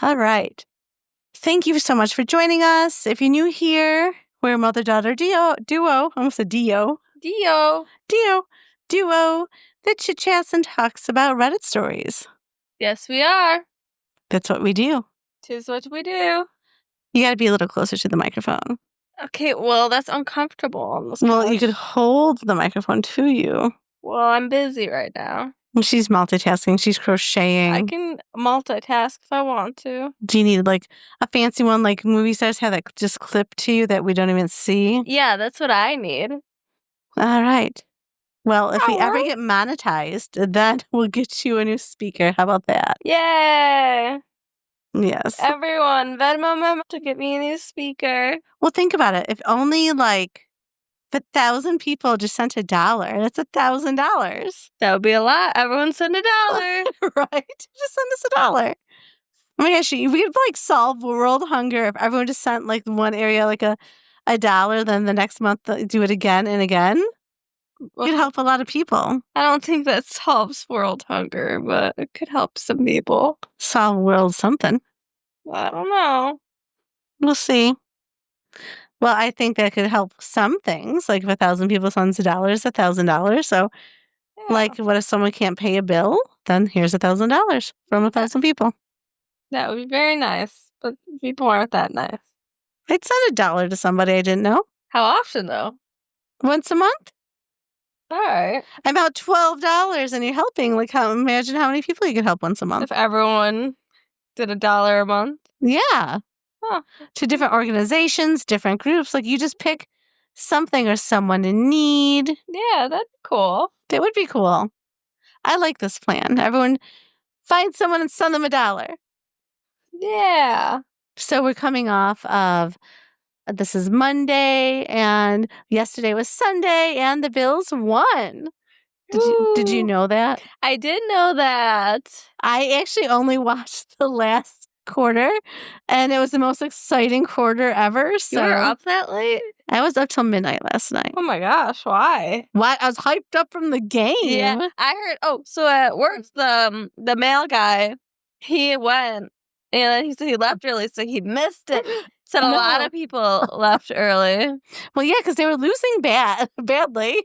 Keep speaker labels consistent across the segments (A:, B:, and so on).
A: All right. Thank you so much for joining us. If you're new here, we're a mother-daughter duo. I almost said Dio. Duo that chit-chats and talks about Reddit stories.
B: Yes, we are.
A: That's what we do.
B: 'Tis what we do.
A: You got to be a little closer to the microphone.
B: Okay, well, that's uncomfortable on this
A: Well,
B: couch.
A: you could hold the microphone to you.
B: Well, I'm busy right now.
A: She's multitasking. She's crocheting.
B: I can multitask if I want to.
A: Do you need like a fancy one like movie stars have that just clip to you that we don't even see?
B: Yeah, that's what I need.
A: All right. Well, if we
B: All
A: ever
B: right.
A: get monetized, then we'll get you a new speaker. How about that?
B: Yay!
A: Yes.
B: Everyone, Venmo member to get me a new speaker.
A: Well, think about it. If only like 1,000 people just sent $1, that's $1,000.
B: That would be a lot. Everyone send $1.
A: Right? Just send us $1. Oh my gosh, we could like solve world hunger if everyone just sent like one area like a $1, then the next month do it again and again. It could help a lot of people.
B: I don't think that solves world hunger, but it could help some people.
A: Solve world something.
B: I don't know.
A: We'll see. Well, I think that could help some things. Like if 1,000 people sends $1, $1,000. So like what if someone can't pay a bill? Then here's $1,000 from 1,000 people.
B: That would be very nice, but people aren't that nice.
A: I'd send $1 to somebody I didn't know.
B: How often, though?
A: Once a month.
B: All right.
A: About $12 and you're helping. Like imagine how many people you could help once a month.
B: If everyone did $1 a month?
A: Yeah.
B: Huh.
A: To different organizations, different groups. Like you just pick something or someone in need.
B: Yeah, that'd be cool.
A: That would be cool. I like this plan. Everyone find someone and send them $1.
B: Yeah.
A: So we're coming off of this is Monday and yesterday was Sunday and the Bills won. Did you know that?
B: I did know that.
A: I actually only watched the last quarter and it was the most exciting quarter ever. So
B: You were up that late?
A: I was up till midnight last night.
B: Oh my gosh, why?
A: What? I was hyped up from the game.
B: Yeah, I heard. Oh, so at work, the male guy, he went and he said he left early, so he missed it. Said a lot of people left early.
A: Well, yeah, because they were losing badly.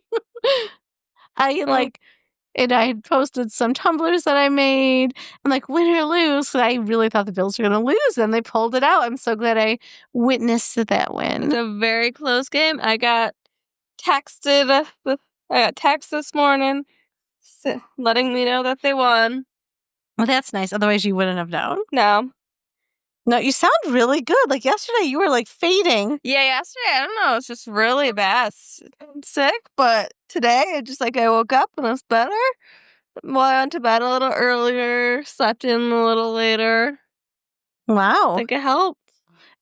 A: And I had posted some tumblers that I made and like win or lose because I really thought the Bills were going to lose and they pulled it out. I'm so glad I witnessed that win.
B: It's a very close game. I got text this morning letting me know that they won.
A: Well, that's nice. Otherwise, you wouldn't have known.
B: No,
A: you sound really good. Like yesterday, you were like fading.
B: Yeah, yesterday, I don't know. It's just really bad. I'm sick, but today, I woke up and it's better. Well, I went to bed a little earlier, slept in a little later.
A: Wow.
B: I think it helped.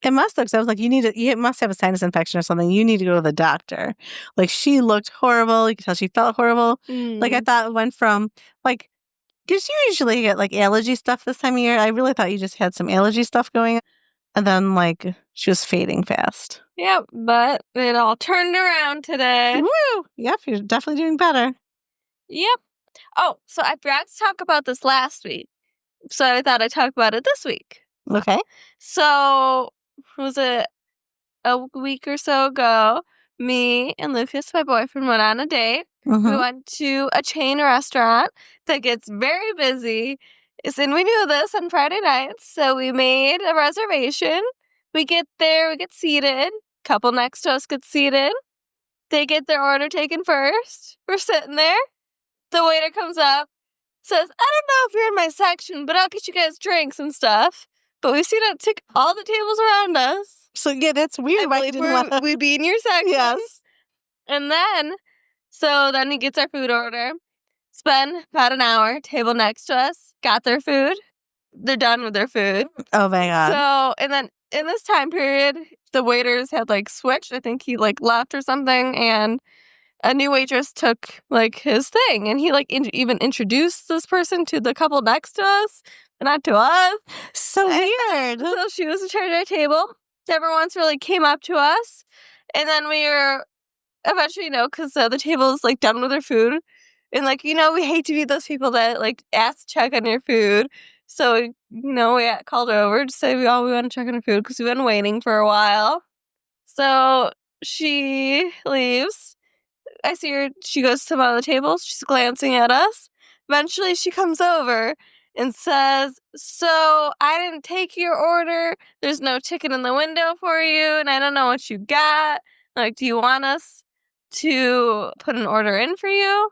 A: It must have. Because I was like, you must have a sinus infection or something. You need to go to the doctor. Like she looked horrible. You could tell she felt horrible. Like I thought it went from like, because you usually get like allergy stuff this time of year. I really thought you just had some allergy stuff going on. And then like she was fading fast.
B: Yep, but it all turned around today.
A: Woo! Yep, you're definitely doing better.
B: Yep. Oh, so I forgot to talk about this last week. So I thought I'd talk about it this week.
A: Okay.
B: So, was it a week or so ago, me and Lucas, my boyfriend, went on a date.
A: Mm-hmm.
B: We went to a chain restaurant that gets very busy. And we knew this on Friday nights, so we made a reservation. We get there, we get seated. Couple next to us get seated. They get their order taken first. We're sitting there. The waiter comes up, says, I don't know if you're in my section, but I'll get you guys drinks and stuff. But we see that tick all the tables around us.
A: So yeah, that's weird. Why you didn't want to...
B: We'd be in your section.
A: Yes.
B: And then he gets our food order. Spend about an hour, table next to us, got their food. They're done with their food.
A: Oh my God.
B: So, and then in this time period, the waiters had like switched. I think he like left or something, and a new waitress took like his thing, and he like even introduced this person to the couple next to us, but not to us.
A: So weird.
B: So she was in charge of our table. Never once really came up to us, and then we were eventually, because the table is like done with their food, and we hate to be those people that like ask to check on your food. So we called her over to say we want to check on her food because we've been waiting for a while. So she leaves. I see her. She goes to some other tables. She's glancing at us. Eventually, she comes over and says, "So I didn't take your order. There's no chicken in the window for you, and I don't know what you got. Like, do you want us to put an order in for you?"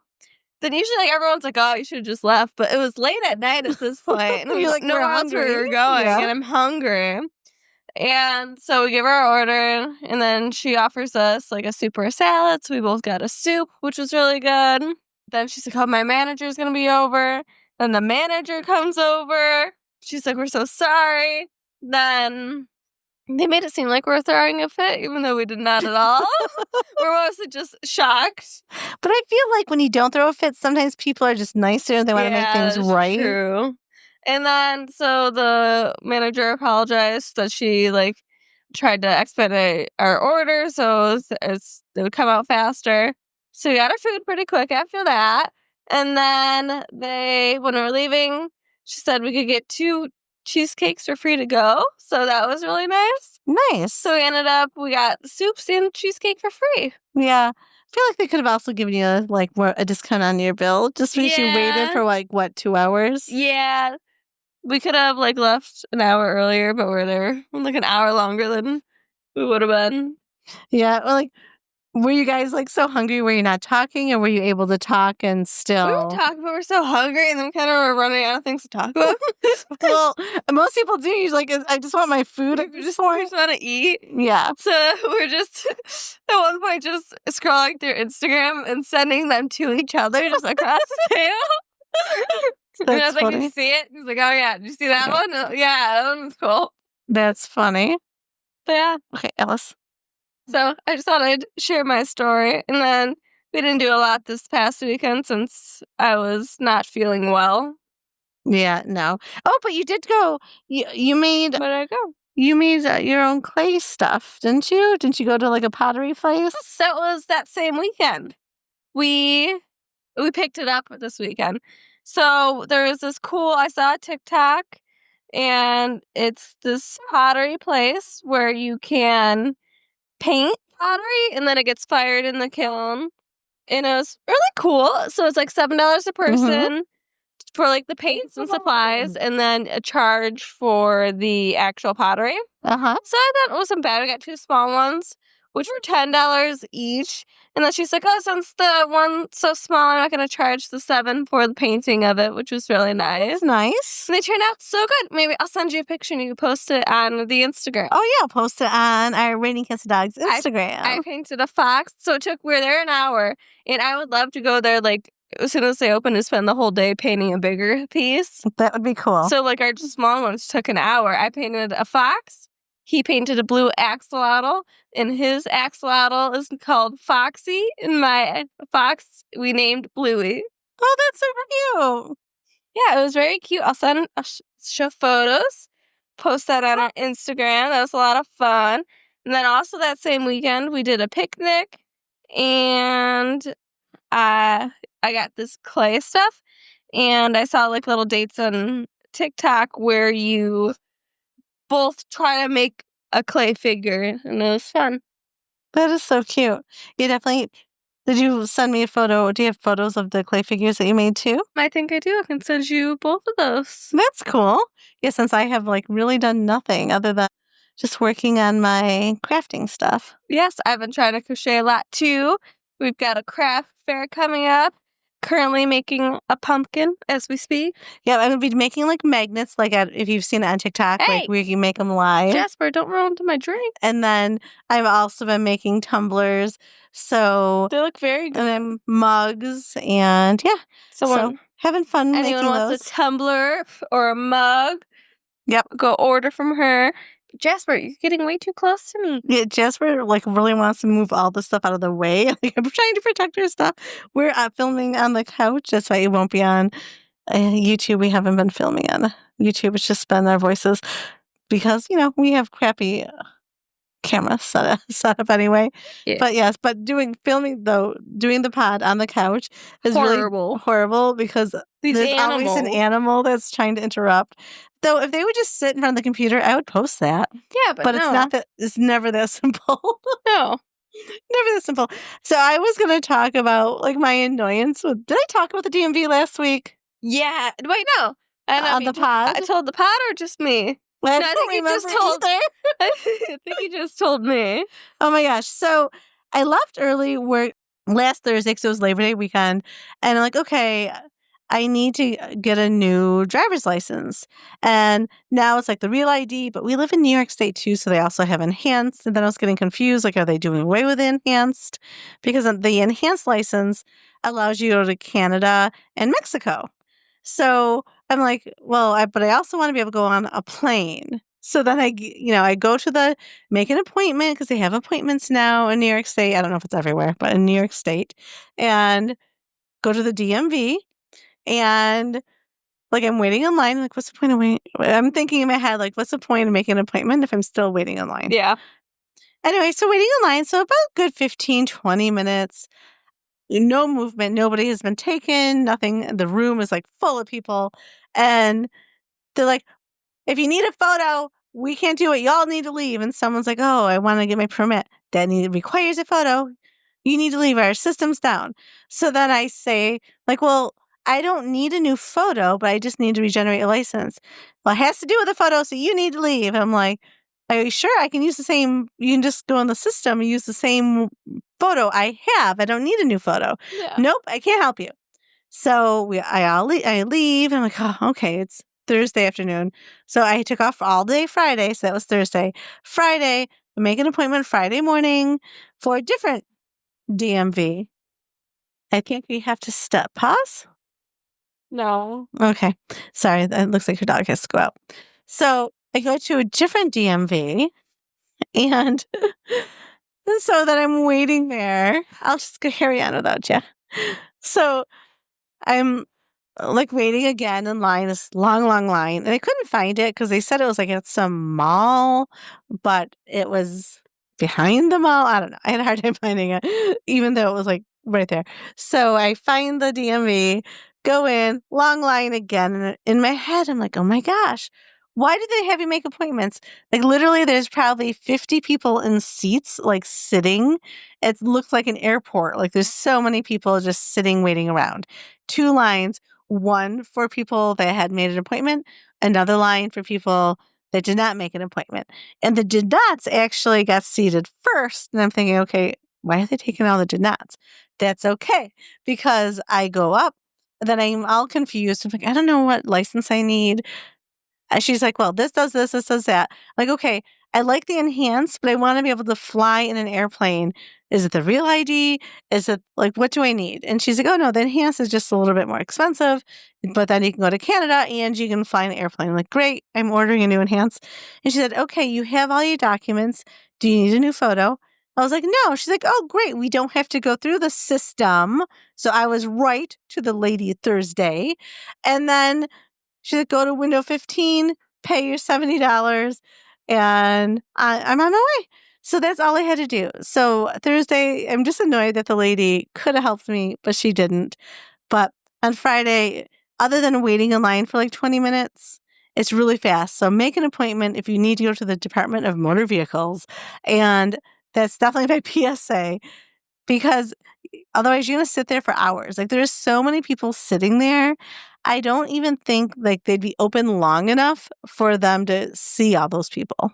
B: Then usually, everyone's like, "Oh, you should have just left." But it was late at night at this point, and
A: You're like,
B: no
A: we're
B: one else
A: hungry.
B: were going,
A: Yeah.
B: and I'm hungry. And so we give her our order, and then she offers us like a soup or a salad. So we both got a soup, which was really good. Then she's like, "Oh, my manager's gonna be over." Then the manager comes over. She's like, "We're so sorry." Then they made it seem like we were throwing a fit, even though we did not at all. We're mostly just shocked.
A: But I feel like when you don't throw a fit, sometimes people are just nicer and they want to make things
B: that's
A: right.
B: True. And then so the manager apologized that she tried to expedite our order so it would come out faster. So we got our food pretty quick after that. And then when we were leaving, she said we could get 2 cheesecakes for free to go. So that was really nice.
A: Nice.
B: So we got soups and cheesecake for free.
A: Yeah. I feel like they could have also given you a discount on your bill just because you waited for 2 hours.
B: Yeah. We could have left an hour earlier, but we're there an hour longer than we would have been.
A: Yeah. Or were you guys so hungry? Were you not talking, or were you able to talk and still?
B: We were talking, but we're so hungry, and then kind of were running out of things to talk about.
A: Well, most people do. You're like, I just want my food.
B: We just want to eat.
A: Yeah.
B: So we're just at one point just scrolling through Instagram and sending them to each other just across the table.
A: That's
B: and I was like,
A: funny.
B: "Did you see it?" He's like, "Oh yeah, did you see that one? Yeah, that one was cool."
A: That's funny.
B: But yeah.
A: Okay, Ellis.
B: So I just thought I'd share my story. And then we didn't do a lot this past weekend since I was not feeling well.
A: Yeah, no. Oh, but you did go. You made.
B: Where did I go?
A: You made your own clay stuff, didn't you? Didn't you go to a pottery place?
B: That was that same weekend. We picked it up this weekend. So there was this I saw a TikTok, and it's this pottery place where you can paint pottery and then it gets fired in the kiln. And it was really cool. So it's $7 a person for the paints and supplies, and then a charge for the actual pottery. So I thought it wasn't bad. We got 2 small ones, which were $10 each. And then she's like, "Oh, since the one's so small, I'm not going to charge the $7 for the painting of it," which was really nice.
A: That's nice.
B: And they turned out so good. Maybe I'll send you a picture and you can post it on the Instagram.
A: Oh, yeah. I'll post it on our Raining Cats of Dogs Instagram.
B: I painted a fox. So we were there an hour. And I would love to go there as soon as they open and spend the whole day painting a bigger piece.
A: That would be cool.
B: So our small ones took an hour. I painted a fox. He painted a blue axolotl, and his axolotl is called Foxy, and my fox we named Bluey.
A: Oh, that's super cute.
B: Yeah, it was very cute. I'll show photos, post that on our Instagram. That was a lot of fun. And then also that same weekend, we did a picnic, and I got this clay stuff, and I saw little dates on TikTok where you both try to make a clay figure, and it was fun.
A: That is so cute. You definitely. Did you send me a photo? Do you have photos of the clay figures that you made too?
B: I think I do. I can send you both of those.
A: That's cool. Yeah, since I have really done nothing other than just working on my crafting stuff.
B: Yes, I've been trying to crochet a lot too. We've got a craft fair coming up. Currently making a pumpkin as we speak.
A: Yeah, I'm going to be making magnets, if you've seen it on TikTok, where you make them live.
B: Jasper, don't roll into my drink.
A: And then I've also been making tumblers. So
B: they look very good.
A: And then mugs, and yeah. So having fun making those.
B: Anyone wants a tumbler or a mug?
A: Yep.
B: Go order from her. Jasper, you're getting way too close to me.
A: Yeah, Jasper really wants to move all the stuff out of the way. I'm trying to protect her stuff. We're filming on the couch. That's why it won't be on YouTube. We haven't been filming on YouTube. It's just been our voices because we have crappy camera setup anyway.
B: Yeah.
A: But yes, doing the pod on the couch is
B: Horrible.
A: really horrible because there's always an animal that's trying to interrupt. Though if they would just sit in front of the computer, I would post that.
B: Yeah, but no.
A: It's never that simple.
B: No.
A: Never that simple. So I was going to talk about like my annoyance with. Did I talk about the DMV last week?
B: Yeah. Wait, no.
A: On the pod?
B: I told the pod or just me?
A: I don't remember either.
B: I think you just told me.
A: Oh my gosh. So I left early work last Thursday because it was Labor Day weekend. And I'm like, okay, I need to get a new driver's license. And now it's like the real ID, but we live in New York State too, so they also have enhanced. And then I was getting confused, like, are they doing away with enhanced? Because the enhanced license allows you to go to Canada and Mexico. So I'm like, well, but I also want to be able to go on a plane. So then I go to make an appointment because they have appointments now in New York State. I don't know if it's everywhere, but in New York State, and go to the DMV. And like I'm waiting in line. Like, what's the point of waiting? I'm thinking in my head, like, what's the point of making an appointment if I'm still waiting in line?
B: Yeah.
A: Anyway, so waiting in line. So about a good 15, 20 minutes. No movement. Nobody has been taken. Nothing. The room is like full of people. And they're like, if you need a photo, we can't do it. Y'all need to leave. And someone's like, oh, I want to get my permit. That requires a photo. You need to leave. Our system's down. So then I say, like, well, I don't need a new photo, but I just need to regenerate a license. Well, it has to do with the photo, so you need to leave. I'm like, are you sure I can use the same? You can just go in the system and use the same photo I have. I don't need a new photo.
B: Yeah.
A: Nope, I can't help you. So I leave. I'm like, oh, okay, it's Thursday afternoon. So I took off all day Friday. So that was Thursday. Friday, I make an appointment Friday morning for a different DMV. I think we have to pause.
B: No.
A: Okay. Sorry. It looks like your dog has to go out. So I go to a different DMV and so that I'm waiting there. I'll just go carry on without you. So I'm like waiting again in line, this long, long line. And I couldn't find it because they said it was like at some mall, but it was behind the mall. I don't know. I had a hard time finding it, even though it was like right there. So I find the DMV, go in, long line again. And in my head, I'm like, oh my gosh, why do they have you make appointments? Like literally there's probably 50 people in seats, like sitting. It looks like an airport. Like there's so many people just sitting, waiting around. 2 lines, one for people that had made an appointment, another line for people that did not make an appointment. And the did nots actually got seated first. And I'm thinking, okay, why are they taking all the did nots? That's okay. Because I go up, then I'm all confused. I'm like, I don't know what license I need. And she's like, well, this does this does that. Like, okay, I like the enhanced, but I want to be able to fly in an airplane. Is it the real ID? Is it like, what do I need? And she's like, oh no, the enhanced is just a little bit more expensive, but then you can go to Canada and you can fly in the airplane. I'm like, great, I'm ordering a new enhanced. And she said, okay, you have all your documents. Do you need a new photo? I was like, no. She's like, oh, great. We don't have to go through the system. So I was right to the lady Thursday. And then she's like, go to window 15, pay your $70, and I'm on my way. So that's all I had to do. So Thursday, I'm just annoyed that the lady could have helped me, but she didn't. But on Friday, other than waiting in line for like 20 minutes, it's really fast. So make an appointment if you need to go to the Department of Motor Vehicles. And that's definitely my PSA, because otherwise you're going to sit there for hours. Like there's so many people sitting there. I don't even think like they'd be open long enough for them to see all those people.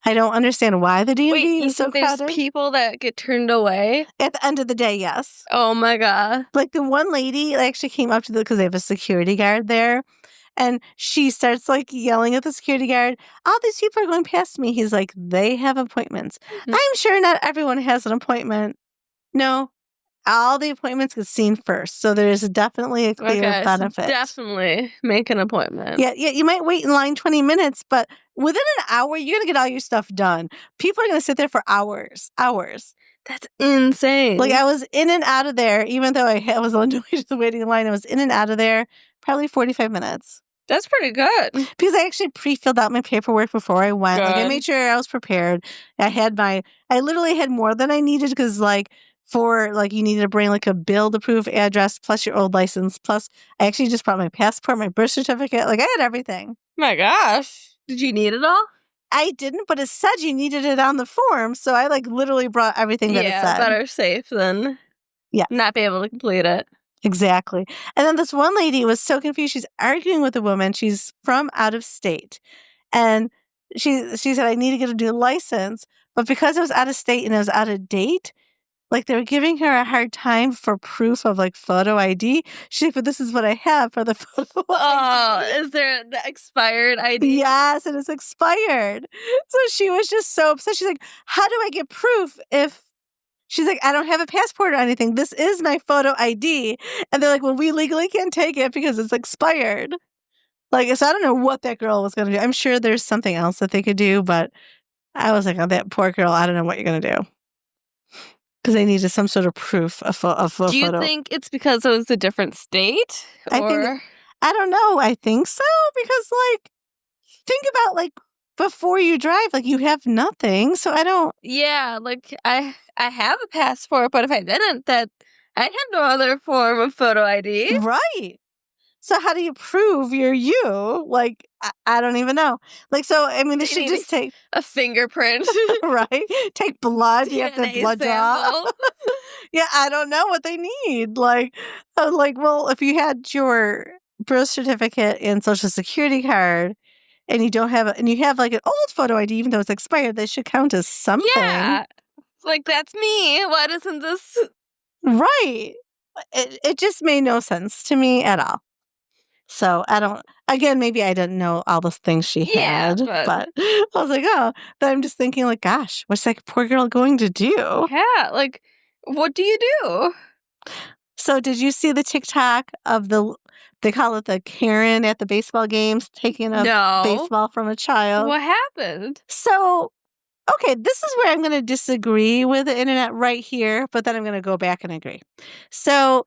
A: I don't understand why the DMV is so crowded.
B: There's people that get turned away?
A: At the end of the day, yes.
B: Oh my God.
A: Like the one lady actually came up to because they have a security guard there. And she starts like yelling at the security guard, all these people are going past me. He's like, they have appointments. Mm-hmm. I'm sure not everyone has an appointment. No, all the appointments get seen first. So there's definitely a clear benefit.
B: So definitely make an appointment.
A: Yeah, you might wait in line 20 minutes, but within an hour, you're going to get all your stuff done. People are going to sit there for hours.
B: That's insane.
A: Like I was in and out of there, even though I was on the way to the waiting line, I was in and out of there probably 45 minutes.
B: That's pretty good.
A: Because I actually pre-filled out my paperwork before I went. Like, I
B: Good.
A: made sure I was prepared. I literally had more than I needed because, like, you needed to bring, like, a bill to prove address plus your old license. Plus, I actually just brought my passport, my birth certificate. Like, I had everything.
B: My gosh. Did you need it all?
A: I didn't, but it said you needed it on the form. So I, like, literally brought everything that it said.
B: Yeah, better safe than not be able to complete it.
A: Exactly. And then this one lady was so confused. She's arguing with a woman. She's from out of state. And she said, I need to get a new license. But because it was out of state and it was out of date, like, they were giving her a hard time for proof of, like, photo ID. She's like, but this is what I have for the photo ID.
B: Is there the expired ID?
A: Yes, it is expired. So she was just so upset. She's like, how do I get proof if... She's like, I don't have a passport or anything. This is my photo ID. And they're like, well, we legally can't take it because it's expired. Like, so I don't know what that girl was going to do. I'm sure there's something else that they could do, but I was like, oh, that poor girl, I don't know what you're going to do. Because they needed some sort of proof of a photo.
B: Do you think it's because it was a different state?
A: I don't know. I think so. Because, like, think about, like, before you drive, like, you have nothing. So I don't...
B: Yeah, like, I have a passport, but if I didn't, that I'd have no other form of photo ID.
A: Right. So how do you prove you're you? Like, I don't even know. Like, so, I mean, they should just take...
B: a fingerprint.
A: Right? Take blood. You have to
B: DNA
A: blood draw. Yeah, I don't know what they need. Like, well, if you had your birth certificate and social security card and you don't have and you have, like, an old photo ID, even though it's expired, they should count as something.
B: Yeah. Like, that's me. Why doesn't this...
A: Right. It just made no sense to me at all. So I don't, again, maybe I didn't know all the things she had, but I was like, oh, then I'm just thinking, like, gosh, what's that poor girl going to do?
B: Yeah, like, what do you do?
A: So did you see the TikTok of they call it the Karen at the baseball games, taking a baseball from a child?
B: What happened?
A: So, okay, this is where I'm going to disagree with the internet right here, but then I'm going to go back and agree. So,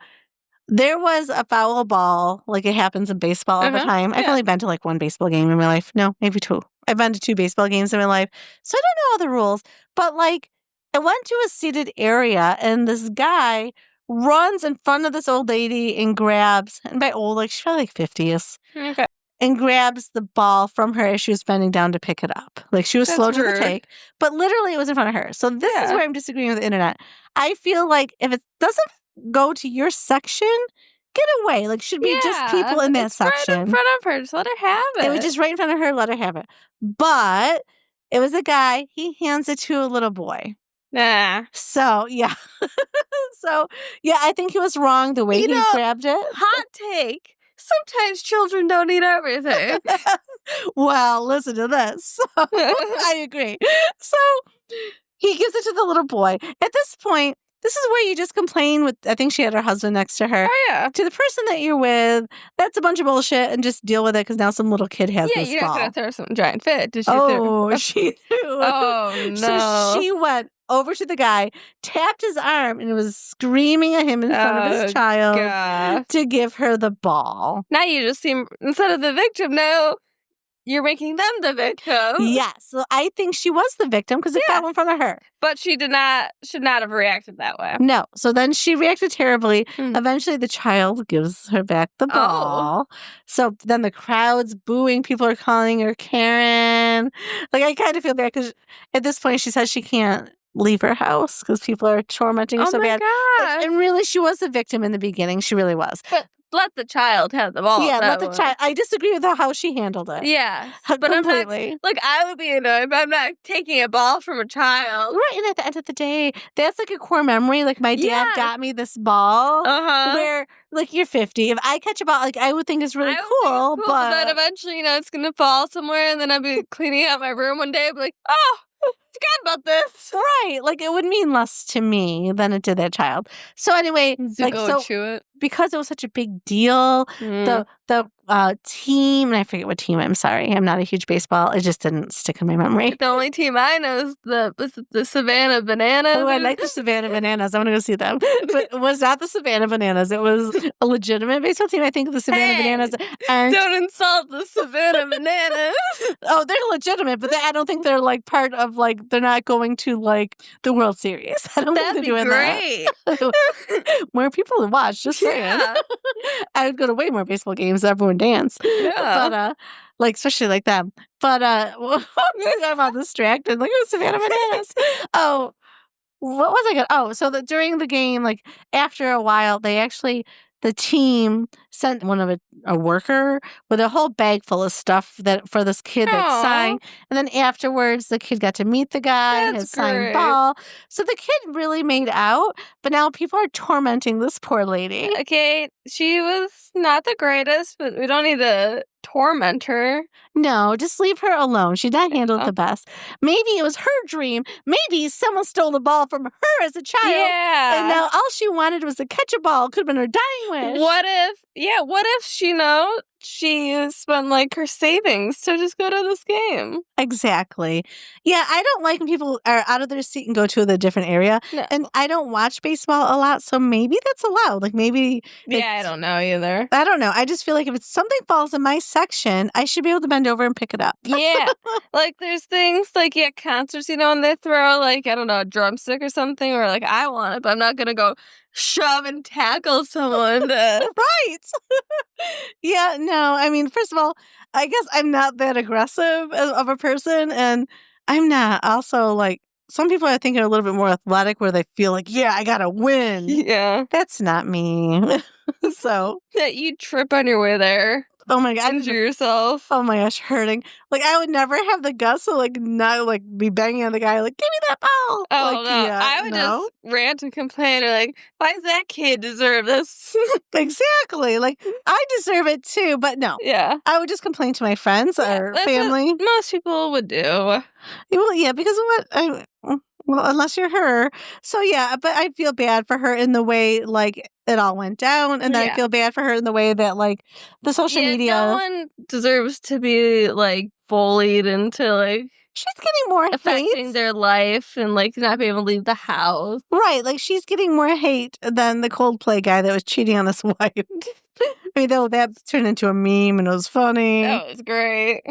A: there was a foul ball, like it happens in baseball all the time. I've only been to, like, one baseball game in my life. No, maybe two. I've been to 2 baseball games in my life. So I don't know all the rules. But, like, I went to a seated area and this guy runs in front of this old lady and grabs, and by old, like, she's probably like 50s. Okay. And grabs the ball from her as she was bending down to pick it up. Like, she was slow to the take, but literally it was in front of her. So this is where I'm disagreeing with the internet. I feel like if it doesn't go to your section, get away. Like, should be just people in that section.
B: Right in front of her. Just let her have it.
A: It was just right in front of her. Let her have it. But it was a guy. He hands it to a little boy.
B: Nah.
A: So, yeah. I think he was wrong the way he grabbed it.
B: Hot take. Sometimes children don't eat everything.
A: Well, listen to this. I agree. So he gives it to the little boy. At this point, this is where you just complain with, I think she had her husband next to her.
B: Oh, yeah.
A: To the person that you're with, that's a bunch of bullshit, and just deal with it because now some little kid has this ball.
B: Yeah, you're not going to throw some giant fit. Did she
A: she threw.
B: Oh, no.
A: So she went over to the guy, tapped his arm, and was screaming at him in front of his child to give her the ball.
B: Now you just seem, instead of the victim, now you're making them the victim.
A: Yes. So I think she was the victim because it fell in front of her.
B: But she should not have reacted that way.
A: No. So then she reacted terribly. Eventually the child gives her back the ball. So then the crowd's booing. People are calling her Karen. Like, I kind of feel bad because at this point she says she can't leave her house because people are tormenting her so bad.
B: God.
A: And really, she was the victim in the beginning. She really was.
B: But let the child have the ball.
A: Yeah, let the child. I disagree with how she handled it.
B: Yeah,
A: but completely.
B: I would be annoyed, but I'm not taking a ball from a child.
A: Right, and at the end of the day, that's like a core memory. Like, my dad got me this ball. Where, like, you're 50. If I catch a ball, like, I would think it's really cool. But
B: then eventually, it's gonna fall somewhere, and then I'll be cleaning out my room one day. I'll be like, oh, forgot about this.
A: Right. Like, it would mean less to me than it did that child. So anyway,
B: chew it.
A: because it was such a big deal, the team, and I forget what team, I'm sorry. I'm not a huge baseball. It just didn't stick in my memory.
B: The only team I know is the Savannah Bananas.
A: Oh, I like the Savannah Bananas. I want to go see them. But it was not the Savannah Bananas. It was a legitimate baseball team. I think the Savannah Bananas aren't.
B: Don't insult the Savannah Bananas.
A: Oh, they're legitimate, but I don't think they're like part of like, they're not going to like the World Series. I don't think they're doing
B: great.
A: that. More people to watch, just saying.
B: Yeah.
A: I would go to way more baseball games. Everyone dance.
B: Yeah.
A: But like, especially like them. But I'm all distracted. Look at Savannah Bananas. Oh, what was I going? Oh, so that during the game, like after a while, the team sent one of a worker with a whole bag full of stuff that for this kid that signed. And then afterwards, the kid got to meet the guy, his signed ball. So the kid really made out, but now people are tormenting this poor lady.
B: Okay, she was not the greatest, but we don't need to torment her.
A: No, just leave her alone. She did not handle it the best. Maybe it was her dream. Maybe someone stole the ball from her as a child.
B: Yeah.
A: And now all she wanted was to catch a ball. Could have been her dying wish.
B: What if she spent like her savings to just go to this game?
A: Exactly. Yeah, I don't like when people are out of their seat and go to the different area.
B: No.
A: And I don't watch baseball a lot, so maybe that's allowed. Like maybe.
B: Yeah, I don't know either.
A: I don't know. I just feel like if something falls in my section, I should be able to bend over and pick it up.
B: Yeah. Like there's things like concerts, and they throw like, I don't know, a drumstick or something, or like I want it, but I'm not gonna go shove and tackle someone.
A: Right. Yeah, no. I mean, first of all, I guess I'm not that aggressive of a person, and I'm not also like some people I think are a little bit more athletic where they feel like, yeah, I gotta win.
B: Yeah.
A: That's not me. So
B: that you trip on your way there.
A: Oh my god.
B: Injure yourself.
A: Oh my gosh, hurting. Like I would never have the guts to like not like be banging on the guy like, give me that ball.
B: Oh
A: like,
B: no.
A: yeah,
B: I would just rant and complain or like, why does that kid deserve this?
A: Exactly. Like I deserve it too, but no.
B: Yeah.
A: I would just complain to my friends or family.
B: Most people would do.
A: Well, yeah, because of what well, unless you're her. So yeah, but I feel bad for her in the way like it all went down, and then I feel bad for her in the way that like the social media.
B: No one deserves to be like bullied into like
A: she's getting more
B: affecting
A: hate.
B: Their life and like not being able to leave the house.
A: Right, like she's getting more hate than the Coldplay guy that was cheating on his wife. I mean, that turned into a meme and it was funny.
B: That was great.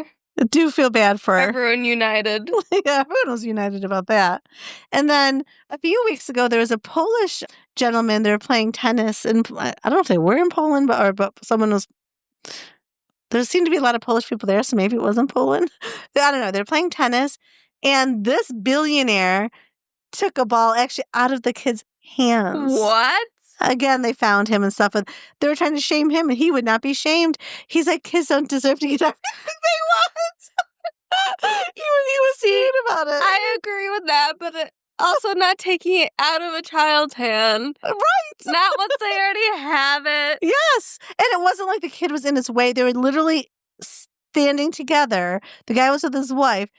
A: I do feel bad for her.
B: Everyone united.
A: Yeah, everyone was united about that. And then a few weeks ago, there was a Polish gentleman. They were playing tennis, and I don't know if they were in Poland, but someone was. There seemed to be a lot of Polish people there, so maybe it was in Poland. I don't know. They were playing tennis, and this billionaire took a ball actually out of the kid's hands.
B: What?
A: Again, they found him and stuff, and they were trying to shame him, and he would not be shamed. He's like, kids don't deserve to get everything they want. he was sweet about it.
B: I agree with that, but also not taking it out of a child's hand.
A: Right.
B: Not once they already have it.
A: Yes. And it wasn't like the kid was in his way. They were literally standing together. The guy was with his wife.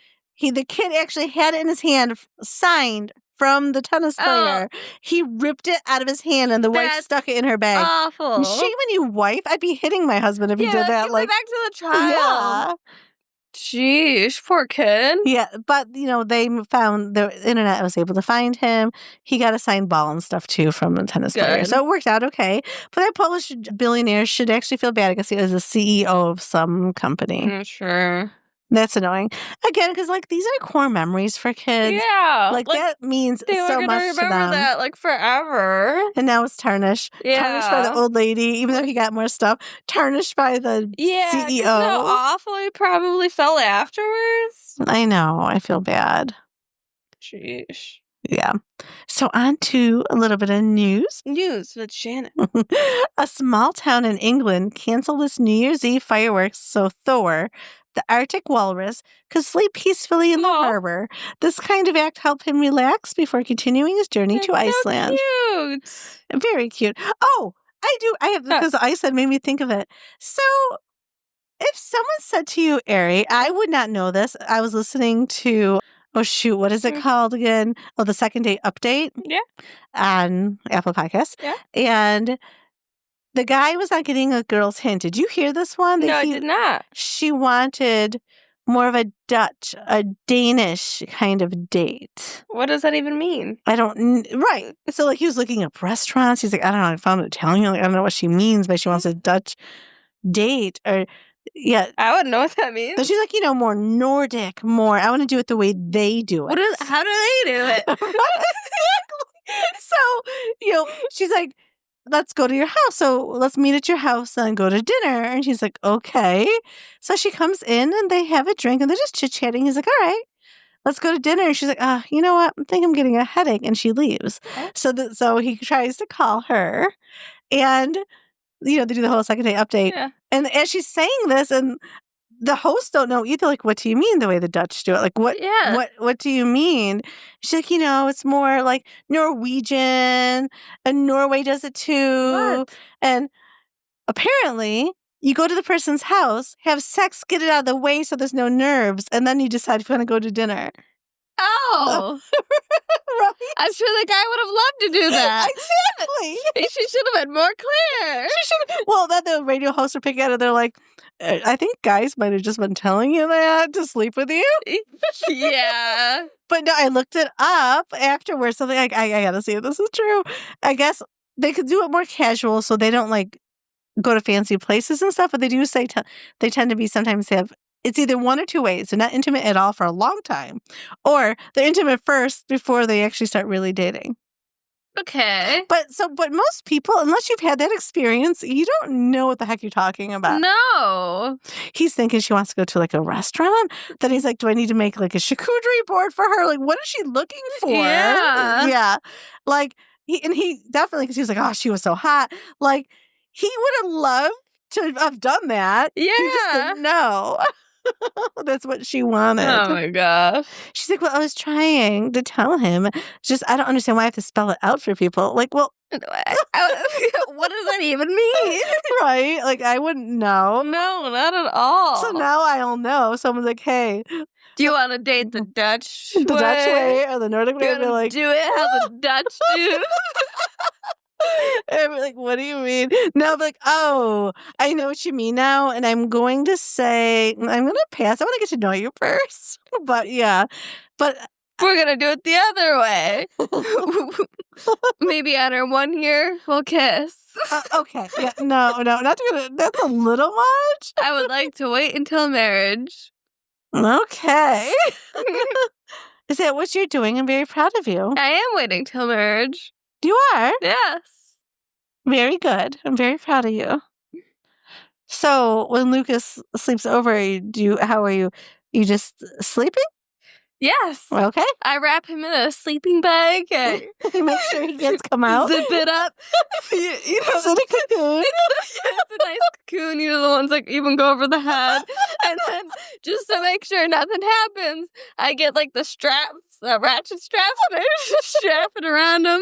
A: The kid actually had it in his hand, signed from the tennis player. He ripped it out of his hand, and the wife stuck it in her bag.
B: Awful.
A: Shame on you, wife. I'd be hitting my husband if he did that.
B: Give it back to the child.
A: Yeah.
B: Sheesh, poor kid.
A: Yeah, but they found the internet was able to find him. He got a signed ball and stuff too from the tennis player, so it worked out okay. But that Polish billionaire should actually feel bad. I guess he was a CEO of some company.
B: Sure.
A: That's annoying. Again, because like these are core memories for kids.
B: Yeah,
A: like that means
B: they
A: so
B: were
A: much
B: remember
A: to them.
B: that like forever.
A: And now it's tarnished.
B: Yeah.
A: Tarnished by the old lady, even though he got more stuff. Tarnished by the CEO.
B: How awful he probably felt afterwards.
A: I know. I feel bad.
B: Sheesh.
A: Yeah. So on to a little bit of news.
B: News with Shannon.
A: A small town in England canceled its New Year's Eve fireworks so Thor, the Arctic walrus, could sleep peacefully in the harbor. This kind of act helped him relax before continuing his journey to Iceland.
B: Cute.
A: Very cute. Oh, I have, because Iceland made me think of it. So if someone said to you, Ari, I would not know this. I was listening to, oh shoot, what is it called again? Oh, the Second Date Update.
B: Yeah.
A: On Apple Podcasts.
B: Yeah.
A: And the guy was not getting a girl's hint. Did you hear this one?
B: No, I did not.
A: She wanted more of a Danish kind of date.
B: What does that even mean?
A: Right. So, like, he was looking up restaurants. He's like, I don't know, I found Italian. Like, I don't know what she means, but she wants a Dutch date. Or, yeah.
B: I wouldn't know what that means.
A: But she's like, more Nordic, I want to do it the way they do it.
B: How do they do it?
A: So, she's like, let's go to your house. So let's meet at your house and go to dinner. And she's like, okay. So she comes in and they have a drink and they're just chit-chatting. He's like, all right, let's go to dinner. And she's like, you know what? I think I'm getting a headache. And she leaves.
B: Oh.
A: So he tries to call her and, they do the whole second day update.
B: Yeah.
A: And as she's saying this, and the hosts don't know either, like, what do you mean the way the Dutch do it? Like, what do you mean? She's like, it's more like Norwegian, and Norway does it too.
B: What?
A: And apparently, you go to the person's house, have sex, get it out of the way so there's no nerves, and then you decide if you want to go to dinner.
B: Oh.
A: Right?
B: I'm sure the guy would have loved to do that.
A: Exactly.
B: She should have been more clear.
A: Well, then the radio hosts are picking at it. They're like, I think guys might have just been telling you that to sleep with you.
B: Yeah.
A: But no, I looked it up afterwards. So I gotta see if this is true. I guess they could do it more casual so they don't like go to fancy places and stuff. But they do say they tend to be sometimes have. It's either one or two ways. They're not intimate at all for a long time, or they're intimate first before they actually start really dating.
B: Okay.
A: But most people, unless you've had that experience, you don't know what the heck you're talking about.
B: No.
A: He's thinking she wants to go to like a restaurant. Then he's like, do I need to make like a charcuterie board for her? Like, what is she looking for?
B: Yeah.
A: Yeah. Like, he definitely, because he was like, oh, she was so hot. Like, he would have loved to have done that.
B: Yeah.
A: He just didn't know. That's what she wanted.
B: Oh my gosh.
A: She's like, well, I was trying to tell him. Just, I don't understand why I have to spell it out for people. Like, well,
B: what does that even mean?
A: Right? Like, I wouldn't know.
B: No, not at all.
A: So now I'll know. Someone's like, hey,
B: do you want to date the Dutch
A: the Dutch way or the Nordic way?
B: I'd be like, do it how the Dutch do.
A: I'm like, what do you mean? Now I'm like, oh, I know what you mean now. And I'm going to say, I'm going to pass. I want to get to know you first. But yeah. But
B: we're going to do it the other way. Maybe on our 1 year, we'll kiss.
A: Okay. Yeah. No, not gonna. That's a little much.
B: I would like to wait until marriage.
A: Okay. Is that what you're doing? I'm very proud of you.
B: I am waiting till marriage.
A: You are?
B: Yes.
A: Very good. I'm very proud of you. So when Lucas sleeps over, how are you? You just sleeping?
B: Yes.
A: Okay.
B: I wrap him in a sleeping bag and
A: make sure he can't come out.
B: Zip it up.
A: It's in a cocoon.
B: It's a nice cocoon. The ones that even go over the head. And then just to make sure nothing happens, I get like the straps, the ratchet straps, and I just strap it around him.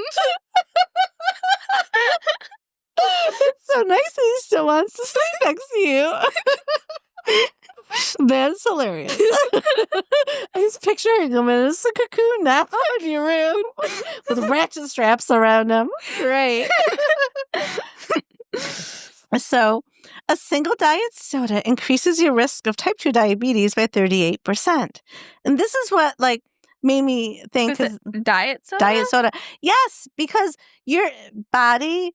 A: It's so nice that he still wants to sleep next to you. That's hilarious. I was picturing him in a cocoon now in your room with ratchet straps around him. Great. So, a single diet soda increases your risk of type 2 diabetes by 38%. And this is what, like, made me think.
B: Diet soda?
A: Diet soda. Yes, because your body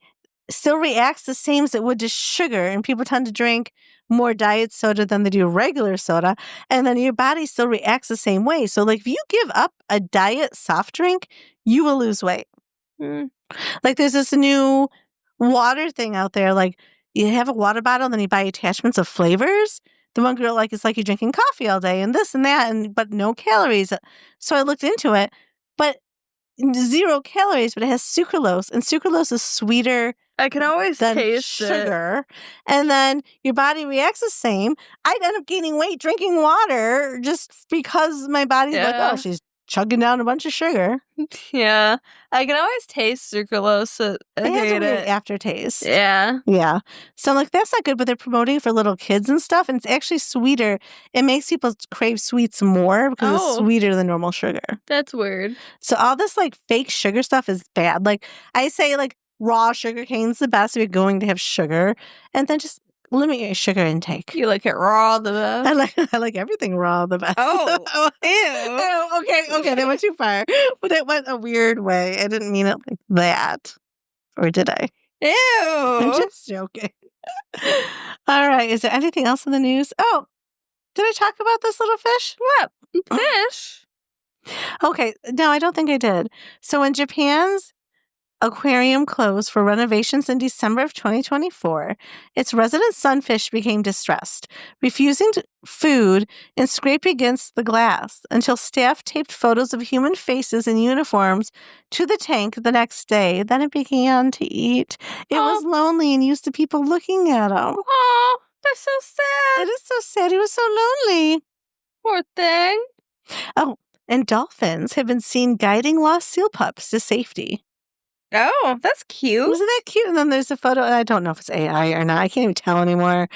A: still reacts the same as it would to sugar. And people tend to drink more diet soda than they do regular soda. And then your body still reacts the same way. So, like, if you give up a diet soft drink, you will lose weight. Like, there's this new water thing out there. Like, you have a water bottle, and then you buy attachments of flavors. The one girl, like, it's like you're drinking coffee all day and this and that, but no calories. So I looked into it, but 0 calories, but it has sucralose, and sucralose is sweeter.
B: I can always taste
A: sugar. And then your body reacts the same. I'd end up gaining weight drinking water just because my body's like, oh, she's chugging down a bunch of sugar.
B: Yeah. I can always taste sucralose.
A: It has a weird aftertaste.
B: Yeah.
A: Yeah. So I'm like, that's not good, but they're promoting it for little kids and stuff, and it's actually sweeter. It makes people crave sweets more because it's sweeter than normal sugar.
B: That's weird.
A: So all this, like, fake sugar stuff is bad. Like, I say, like, raw sugar cane's the best if you're going to have sugar. And then just limit your sugar intake.
B: You like it raw the best?
A: I like everything raw the best.
B: Oh, ew.
A: Oh, okay, that went too far. But it went a weird way. I didn't mean it like that. Or did I? I'm
B: Ew.
A: just joking. All right. Is there anything else in the news? Oh, did I talk about this little fish?
B: What? Fish?
A: Okay. No, I don't think I did. So when Japan's aquarium closed for renovations in December of 2024, its resident sunfish became distressed, refusing food and scraped against the glass until staff taped photos of human faces in uniforms to the tank the next day. Then it began to eat. It was lonely and used to people looking at him.
B: Oh, that's so sad.
A: It is so sad. He was so lonely.
B: Poor thing.
A: Oh, and dolphins have been seen guiding lost seal pups to safety.
B: Oh, that's cute.
A: Wasn't that cute? And then there's a photo, and I don't know if it's AI or not. I can't even tell anymore.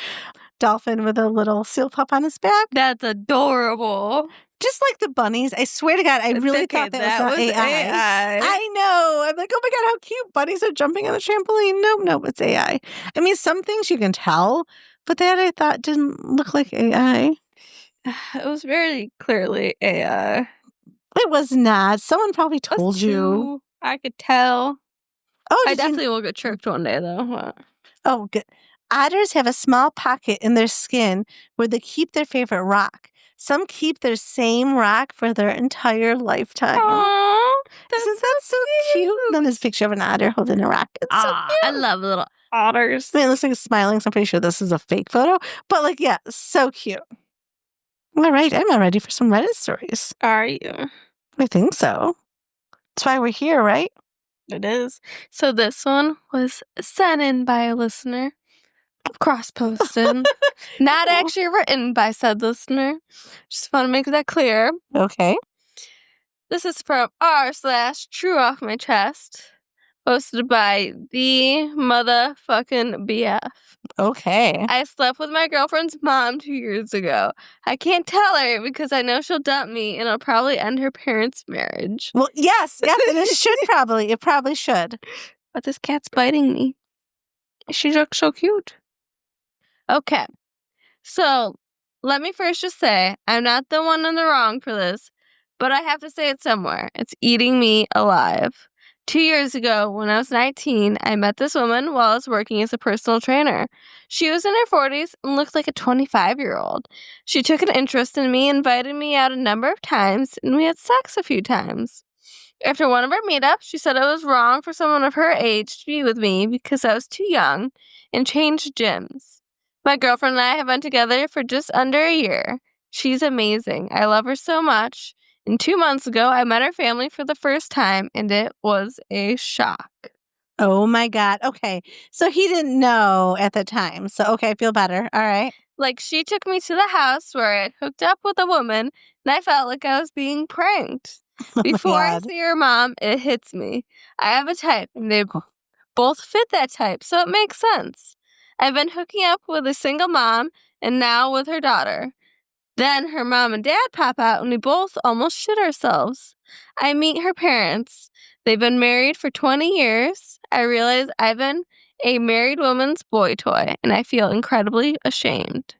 A: Dolphin with a little seal pup on his back.
B: That's adorable.
A: Just like the bunnies. I swear to God, I really thought that was not AI. I know. I'm like, oh my God, how cute. Bunnies are jumping on a trampoline. No, it's AI. I mean, some things you can tell, but that I thought didn't look like AI.
B: It was very clearly AI.
A: It was not. Someone probably told you.
B: I could tell.
A: Oh,
B: I definitely will get tricked one day, though. What?
A: Oh, good. Otters have a small pocket in their skin where they keep their favorite rock. Some keep their same rock for their entire lifetime.
B: Aww,
A: Isn't that so cute? And then there's a picture of an otter holding a rock. It's so cute.
B: I love little otters.
A: I mean, it looks like it's smiling, so I'm pretty sure this is a fake photo. But, like, yeah, so cute. All right, I'm ready for some Reddit stories.
B: Are you?
A: I think so. That's why we're here, right?
B: It is. So this one was sent in by a listener. Cross-posted. Not actually written by said listener. Just want to make that clear.
A: Okay.
B: This is from r/true off my chest. Posted by the motherfucking BF.
A: Okay.
B: I slept with my girlfriend's mom 2 years ago. I can't tell her because I know she'll dump me and it'll probably end her parents' marriage.
A: Well, yes, and it should probably. It probably should.
B: But this cat's biting me. She looks so cute. Okay. So, let me first just say, I'm not the one in the wrong for this, but I have to say it somewhere. It's eating me alive. 2 years ago, when I was 19, I met this woman while I was working as a personal trainer. She was in her 40s and looked like a 25-year-old. She took an interest in me, invited me out a number of times, and we had sex a few times. After one of our meetups, she said it was wrong for someone of her age to be with me because I was too young and changed gyms. My girlfriend and I have been together for just under a year. She's amazing. I love her so much. And 2 months ago, I met her family for the first time, and it was a shock.
A: Oh, my God. Okay. So he didn't know at the time. So, okay, I feel better. All right.
B: Like, she took me to the house where I had hooked up with a woman, and I felt like I was being pranked. Before I see her mom, it hits me. I have a type, and they both fit that type, so it makes sense. I've been hooking up with a single mom, and now with her daughter. Then her mom and dad pop out, and we both almost shit ourselves. I meet her parents. They've been married for 20 years. I realize I've been a married woman's boy toy, and I feel incredibly ashamed.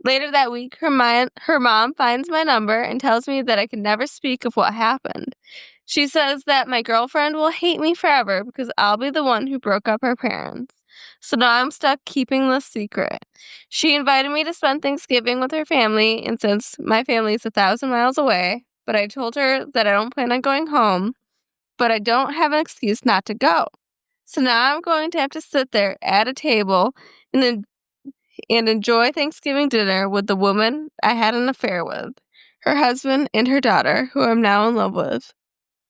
B: Later that week, her mom finds my number and tells me that I can never speak of what happened. She says that my girlfriend will hate me forever because I'll be the one who broke up her parents. So now I'm stuck keeping this secret. She invited me to spend Thanksgiving with her family, and since my family is 1,000 miles away, but I told her that I don't plan on going home, but I don't have an excuse not to go. So now I'm going to have to sit there at a table and enjoy Thanksgiving dinner with the woman I had an affair with, her husband and her daughter, who I'm now in love with.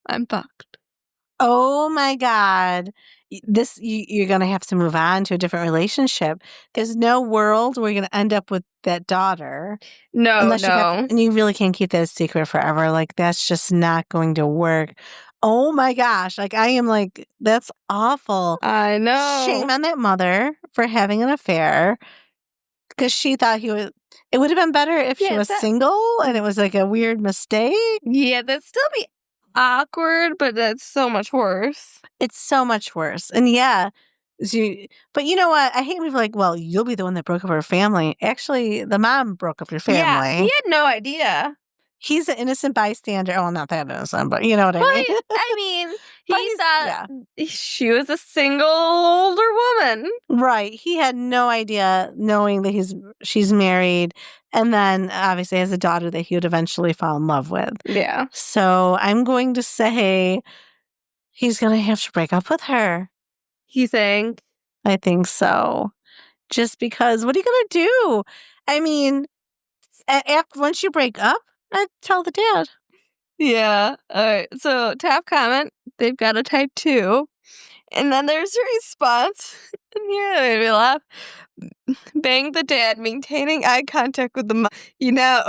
B: I'm fucked.
A: Oh, my God. You're going to have to move on to a different relationship. There's no world where you're going to end up with that daughter.
B: No.
A: And you really can't keep that a secret forever. Like, that's just not going to work. Oh, my gosh. Like, I am like, that's awful.
B: I know.
A: Shame on that mother for having an affair. Because she thought it would have been better if she was single and it was like a weird mistake.
B: Yeah, that'd still be awkward, but that's so much worse.
A: It's so much worse. And yeah, but you know what? I hate when people are like, well, you'll be the one that broke up our family. Actually, the mom broke up your family.
B: Yeah, he had no idea.
A: He's an innocent bystander. Oh, not that innocent, but you know what I mean.
B: I mean,
A: But
B: he thought she was a single older woman.
A: Right. He had no idea, knowing that she's married, and then obviously has a daughter that he would eventually fall in love with.
B: Yeah.
A: So I'm going to say he's going to have to break up with her.
B: You think?
A: I think so. Just because, what are you going to do? I mean, once you break up, I'd tell the dad.
B: Yeah. All right. So, top comment, they've got a type 2. And then there's a response. And yeah, made me laugh. Bang the dad, maintaining eye contact with the mom. You now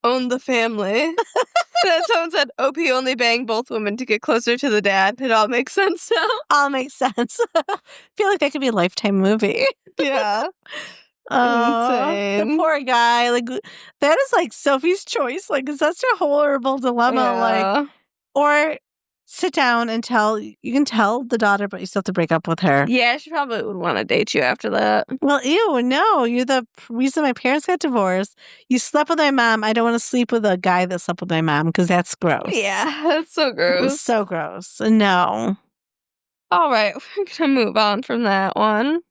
B: own the family. Then someone said, OP only banged both women to get closer to the dad. It all makes sense now.
A: All makes sense. I feel like that could be a Lifetime movie.
B: Yeah.
A: Insane. The poor guy. Like, that is like Sophie's choice. Like, it's such a horrible dilemma.
B: Yeah.
A: Like, or sit down and you can tell the daughter, but you still have to break up with her.
B: Yeah, she probably would want to date you after that.
A: Well, ew, no. You're the reason my parents got divorced. You slept with my mom. I don't want to sleep with a guy that slept with my mom because that's gross.
B: Yeah, that's so gross.
A: It's so gross. No.
B: All right, we're going to move on from that one.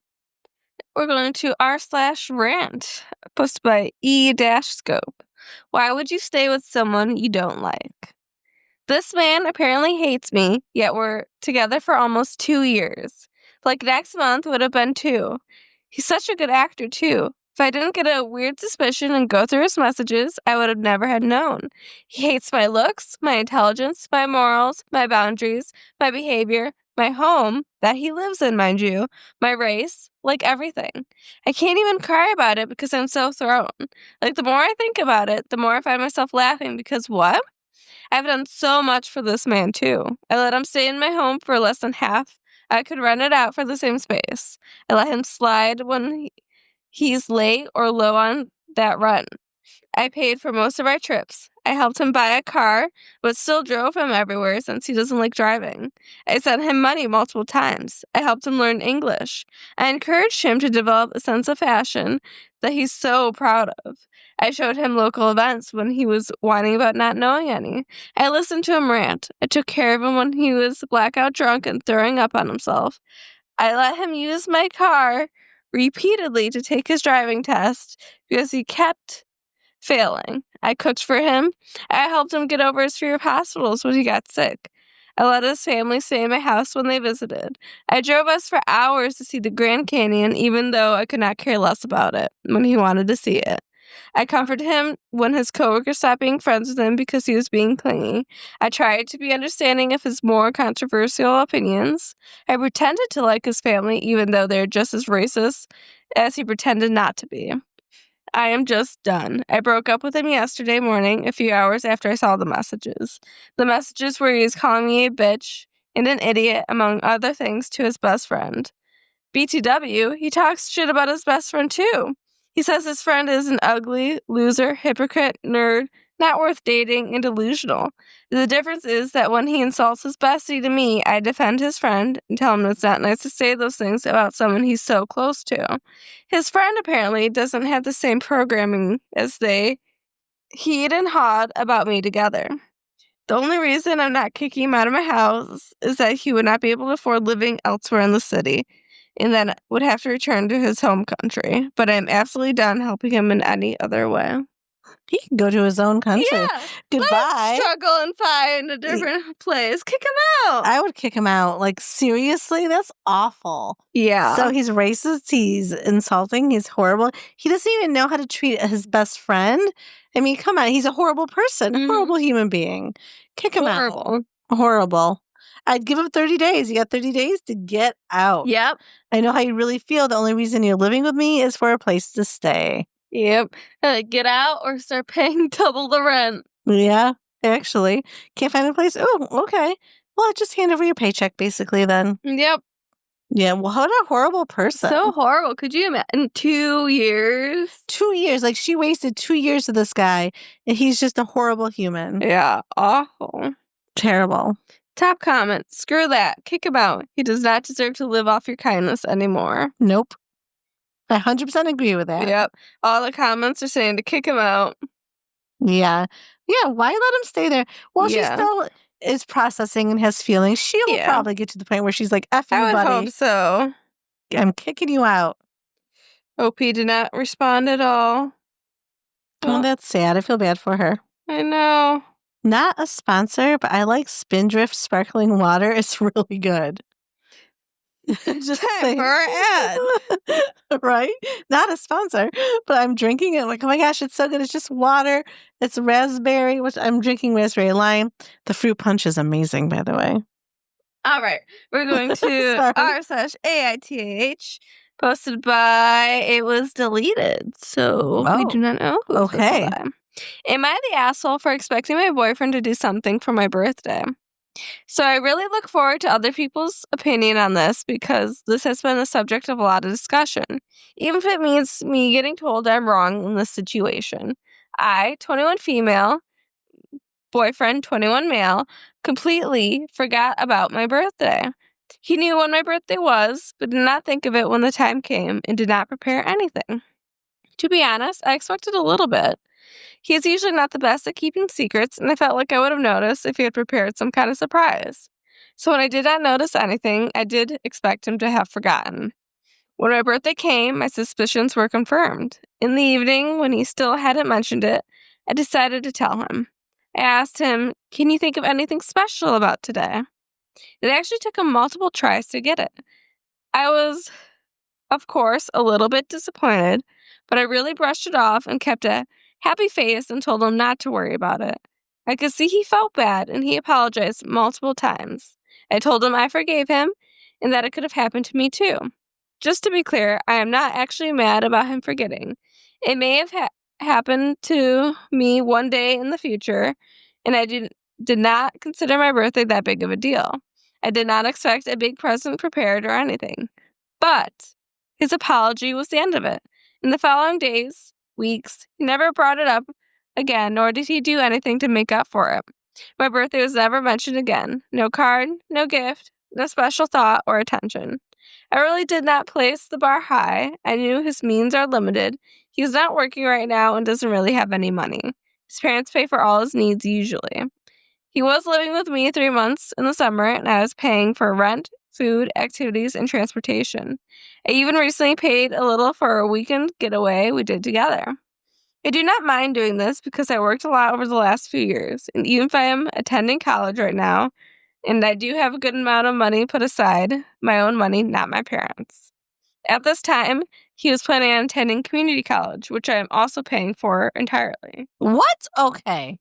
B: We're going to r/rant, posted by E-Scope. Why would you stay with someone you don't like? This man apparently hates me, yet we're together for almost 2 years. Like next month would have been 2. He's such a good actor, too. If I didn't get a weird suspicion and go through his messages, I would have never had known. He hates my looks, my intelligence, my morals, my boundaries, my behavior, my home, that he lives in, mind you, my race, like everything. I can't even cry about it because I'm so thrown. Like, the more I think about it, the more I find myself laughing because what? I've done so much for this man, too. I let him stay in my home for less than half. I could rent it out for the same space. I let him slide when he's late or low on that rent. I paid for most of our trips. I helped him buy a car, but still drove him everywhere since he doesn't like driving. I sent him money multiple times. I helped him learn English. I encouraged him to develop a sense of fashion that he's so proud of. I showed him local events when he was whining about not knowing any. I listened to him rant. I took care of him when he was blackout drunk and throwing up on himself. I let him use my car repeatedly to take his driving test because he kept failing. I cooked for him. I helped him get over his fear of hospitals when he got sick. I let his family stay in my house when they visited. I drove us for hours to see the Grand Canyon, even though I could not care less about it when he wanted to see it. I comforted him when his coworkers stopped being friends with him because he was being clingy. I tried to be understanding of his more controversial opinions. I pretended to like his family, even though they're just as racist as he pretended not to be. I am just done. I broke up with him yesterday morning, a few hours after I saw the messages. The messages where he was calling me a bitch and an idiot, among other things, to his best friend. BTW, he talks shit about his best friend too. He says his friend is an ugly, loser, hypocrite, nerd, not worth dating, and delusional. The difference is that when he insults his bestie to me, I defend his friend and tell him it's not nice to say those things about someone he's so close to. His friend apparently doesn't have the same programming as they heed and hawed about me together. The only reason I'm not kicking him out of my house is that he would not be able to afford living elsewhere in the city, and then would have to return to his home country. But I'm absolutely done helping him in any other way.
A: He can go to his own country.
B: Yeah.
A: Goodbye.
B: Let him struggle and find a different place. Kick him out.
A: I would kick him out. Like, seriously? That's awful.
B: Yeah.
A: So he's racist. He's insulting. He's horrible. He doesn't even know how to treat his best friend. I mean, come on. He's a horrible person. Horrible human being. Kick him out. Horrible. I'd give him 30 days. You got 30 days to get out.
B: Yep.
A: I know how you really feel. The only reason you're living with me is for a place to stay.
B: Yep. Get out or start paying double the rent.
A: Yeah, actually. Can't find a place? Oh, okay. Well, just hand over your paycheck, basically, then.
B: Yep.
A: Yeah, well, what a horrible person.
B: So horrible. Could you imagine? 2 years?
A: 2 years. Like, she wasted 2 years with this guy, and he's just a horrible human.
B: Yeah, awful.
A: Terrible.
B: Top comment. Screw that. Kick him out. He does not deserve to live off your kindness anymore.
A: Nope. I 100% agree with that.
B: Yep. All the comments are saying to kick him out.
A: Yeah. Yeah, why let him stay there? Well,
B: Yeah.
A: she still is processing and has feelings. She will probably get to the point where she's like, F you,
B: I would
A: buddy.
B: hope so.
A: I'm kicking you out.
B: OP did not respond at all.
A: Oh, that's sad. I feel bad for her.
B: I know.
A: Not a sponsor, but I like Spindrift sparkling water. It's really good.
B: Just time for our ad.
A: Right? Not a sponsor, but I'm drinking it. Like, oh my gosh, it's so good. It's just water. It's raspberry, which I'm drinking raspberry lime. The fruit punch is amazing, by the way.
B: All right. We're going to r/AITH, posted by It Was Deleted. So we do not know who
A: okay.
B: Am I the asshole for expecting my boyfriend to do something for my birthday? So I really look forward to other people's opinion on this because this has been the subject of a lot of discussion, even if it means me getting told I'm wrong in this situation. I, 21 female, boyfriend, 21 male, completely forgot about my birthday. He knew when my birthday was, but did not think of it when the time came and did not prepare anything. To be honest, I expected a little bit. He is usually not the best at keeping secrets, and I felt like I would have noticed if he had prepared some kind of surprise. So when I did not notice anything, I did expect him to have forgotten. When my birthday came, my suspicions were confirmed. In the evening, when he still hadn't mentioned it, I decided to tell him. I asked him, "Can you think of anything special about today?" It actually took him multiple tries to get it. I was, of course, a little bit disappointed, but I really brushed it off and kept a happy face and told him not to worry about it. I could see he felt bad and he apologized multiple times. I told him I forgave him and that it could have happened to me too. Just to be clear, I am not actually mad about him forgetting. It may have happened to me one day in the future, and I did not consider my birthday that big of a deal. I did not expect a big present prepared or anything. But his apology was the end of it. In the following days, weeks, he never brought it up again, nor did he do anything to make up for it. My birthday was never mentioned again. No card, no gift, no special thought or attention. I really did not place the bar high. I knew his means are limited. He's not working right now and doesn't really have any money. His parents pay for all his needs usually. He was living with me 3 months in the summer, and I was paying for rent, food, activities, and transportation. I even recently paid a little for a weekend getaway we did together. I do not mind doing this because I worked a lot over the last few years, and even if I am attending college right now, and I do have a good amount of money put aside, my own money, not my parents. At this time, he was planning on attending community college, which I am also paying for entirely.
A: What? Okay.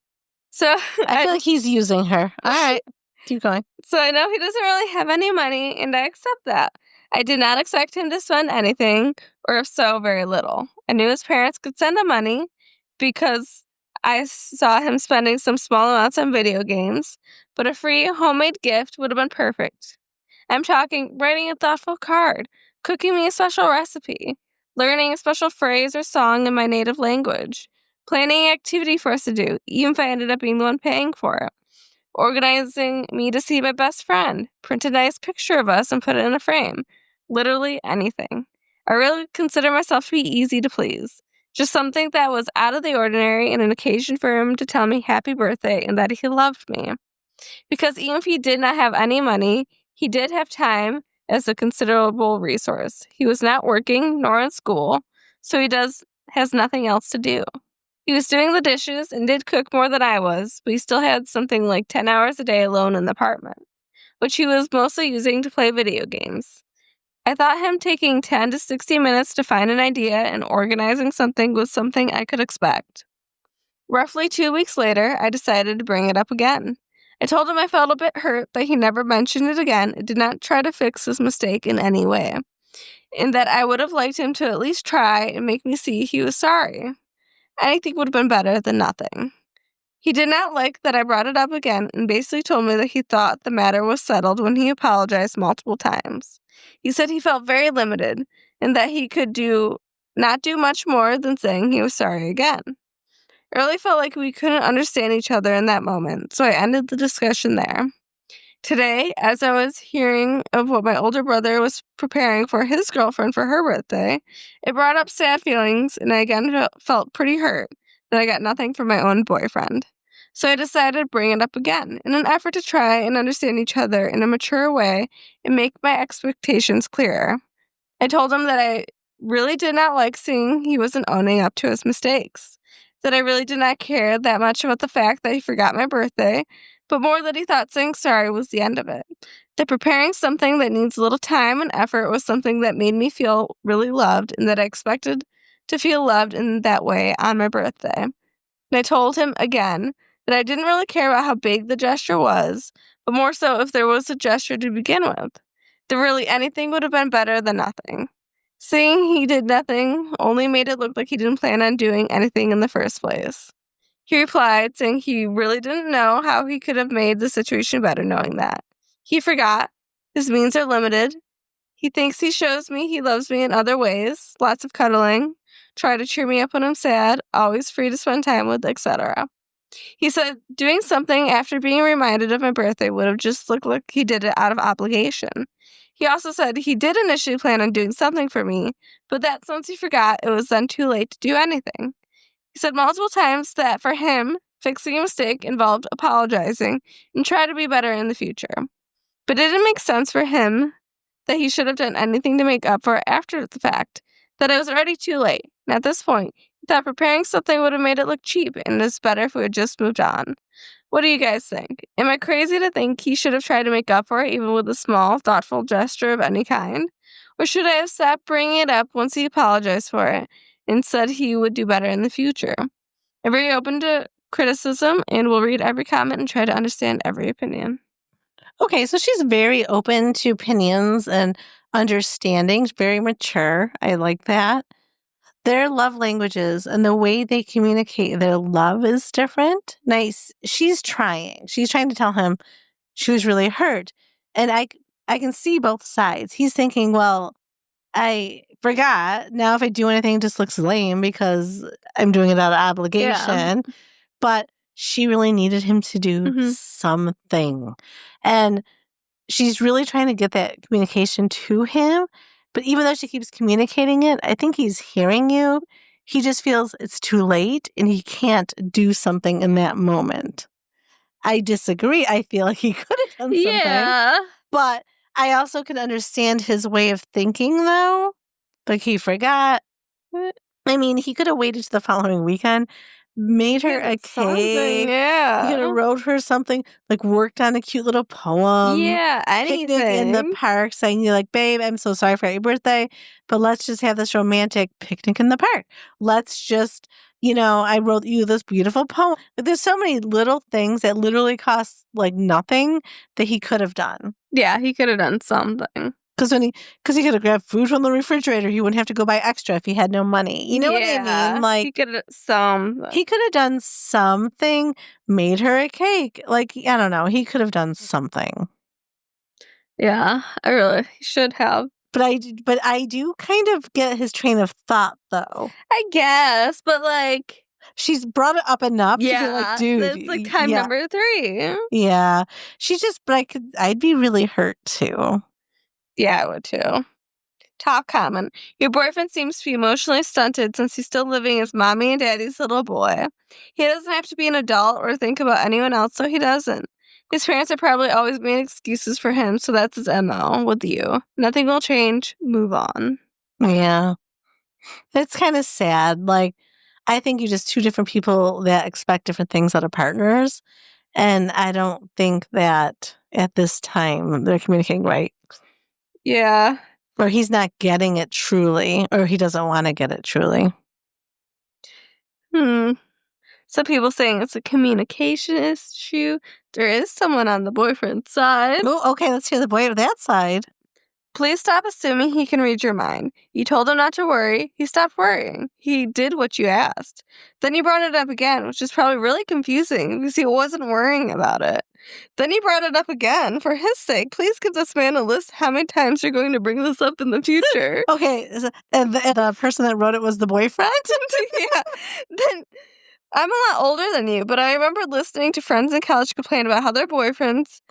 B: So
A: I feel like he's using her. All right. Keep going.
B: So I know he doesn't really have any money, and I accept that. I did not expect him to spend anything, or if so, very little. I knew his parents could send him money because I saw him spending some small amounts on video games, but a free homemade gift would have been perfect. I'm talking writing a thoughtful card, cooking me a special recipe, learning a special phrase or song in my native language, planning an activity for us to do, even if I ended up being the one paying for it, organizing me to see my best friend, print a nice picture of us and put it in a frame. Literally anything. I really consider myself to be easy to please. Just something that was out of the ordinary and an occasion for him to tell me happy birthday and that he loved me. Because even if he did not have any money, he did have time as a considerable resource. He was not working nor in school, so he has nothing else to do. He was doing the dishes and did cook more than I was, but he still had something like 10 hours a day alone in the apartment, which he was mostly using to play video games. I thought him taking 10 to 60 minutes to find an idea and organizing something was something I could expect. Roughly 2 weeks later, I decided to bring it up again. I told him I felt a bit hurt that he never mentioned it again and did not try to fix his mistake in any way, and that I would have liked him to at least try and make me see he was sorry. Anything would have been better than nothing. He did not like that I brought it up again and basically told me that he thought the matter was settled when he apologized multiple times. He said he felt very limited and that he could not do much more than saying he was sorry again. It really felt like we couldn't understand each other in that moment, so I ended the discussion there. Today, as I was hearing of what my older brother was preparing for his girlfriend for her birthday, it brought up sad feelings, and I again felt pretty hurt that I got nothing from my own boyfriend. So I decided to bring it up again in an effort to try and understand each other in a mature way and make my expectations clearer. I told him that I really did not like seeing he wasn't owning up to his mistakes, that I really did not care that much about the fact that he forgot my birthday, but more that he thought saying sorry was the end of it. That preparing something that needs a little time and effort was something that made me feel really loved, and that I expected to feel loved in that way on my birthday. And I told him again that I didn't really care about how big the gesture was, but more so if there was a gesture to begin with. That really anything would have been better than nothing. Saying he did nothing only made it look like he didn't plan on doing anything in the first place. He replied, saying he really didn't know how he could have made the situation better knowing that. He forgot. His means are limited. He thinks he shows me he loves me in other ways. Lots of cuddling. Try to cheer me up when I'm sad. Always free to spend time with, etc. He said doing something after being reminded of my birthday would have just looked like he did it out of obligation. He also said he did initially plan on doing something for me, but that since he forgot, it was then too late to do anything. He said multiple times that for him, fixing a mistake involved apologizing and try to be better in the future. But it didn't make sense for him that he should have done anything to make up for it after the fact, that it was already too late. And at this point, he thought preparing something would have made it look cheap and it's better if we had just moved on. What do you guys think? Am I crazy to think he should have tried to make up for it even with a small, thoughtful gesture of any kind? Or should I have stopped bringing it up once he apologized for it and said he would do better in the future? I'm very open to criticism and will read every comment and try to understand every opinion.
A: Okay, so she's very open to opinions and understandings, very mature. I like that. Their love languages and the way they communicate their love is different. Nice. She's trying. She's trying to tell him she was really hurt. And I can see both sides. He's thinking, well, I forgot. Now if I do anything, it just looks lame because I'm doing it out of obligation. Yeah. But she really needed him to do something. And she's really trying to get that communication to him. But even though she keeps communicating it, I think he's hearing you. He just feels it's too late and he can't do something in that moment. I disagree. I feel like he could have done something.
B: Yeah.
A: But I also can understand his way of thinking, though. Like, he forgot. I mean, he could have waited to the following weekend, made her a cake.
B: Yeah.
A: He could have wrote her something, like worked on a cute little poem.
B: Yeah, anything.
A: Picnic in the park, saying, you're like, babe, I'm so sorry for your birthday, but let's just have this romantic picnic in the park. Let's just, I wrote you this beautiful poem. But there's so many little things that literally cost like nothing that he could have done.
B: Yeah, he could have done something.
A: Because he could have grabbed food from the refrigerator. He wouldn't have to go buy extra if he had no money. You know what I mean? Like,
B: he could have
A: done something, made her a cake. Like, I don't know. He could have done something.
B: Yeah, I really should have.
A: But I do kind of get his train of thought, though.
B: I guess, but like,
A: she's brought it up enough to be like, dude.
B: It's like time number 3.
A: Yeah. But I'd be really hurt too.
B: Yeah, I would too. Top comment. Your boyfriend seems to be emotionally stunted since he's still living as mommy and daddy's little boy. He doesn't have to be an adult or think about anyone else, so he doesn't. His parents have probably always made excuses for him, so that's his MO with you. Nothing will change. Move on.
A: Yeah. It's kind of sad. Like, I think you're just two different people that expect different things out of partners. And I don't think that at this time they're communicating right.
B: Yeah.
A: Or he's not getting it truly, or he doesn't want to get it truly.
B: Some people saying it's a communication issue. There is someone on the boyfriend's side.
A: Oh, okay, let's hear the boy of that side.
B: Please stop assuming he can read your mind. You told him not to worry. He stopped worrying. He did what you asked. Then you brought it up again, which is probably really confusing because he wasn't worrying about it. Then he brought it up again. For his sake, please give this man a list how many times you're going to bring this up in the future.
A: Okay, and the person that wrote it was the boyfriend?
B: Yeah. Then I'm a lot older than you, but I remember listening to friends in college complain about how their boyfriends,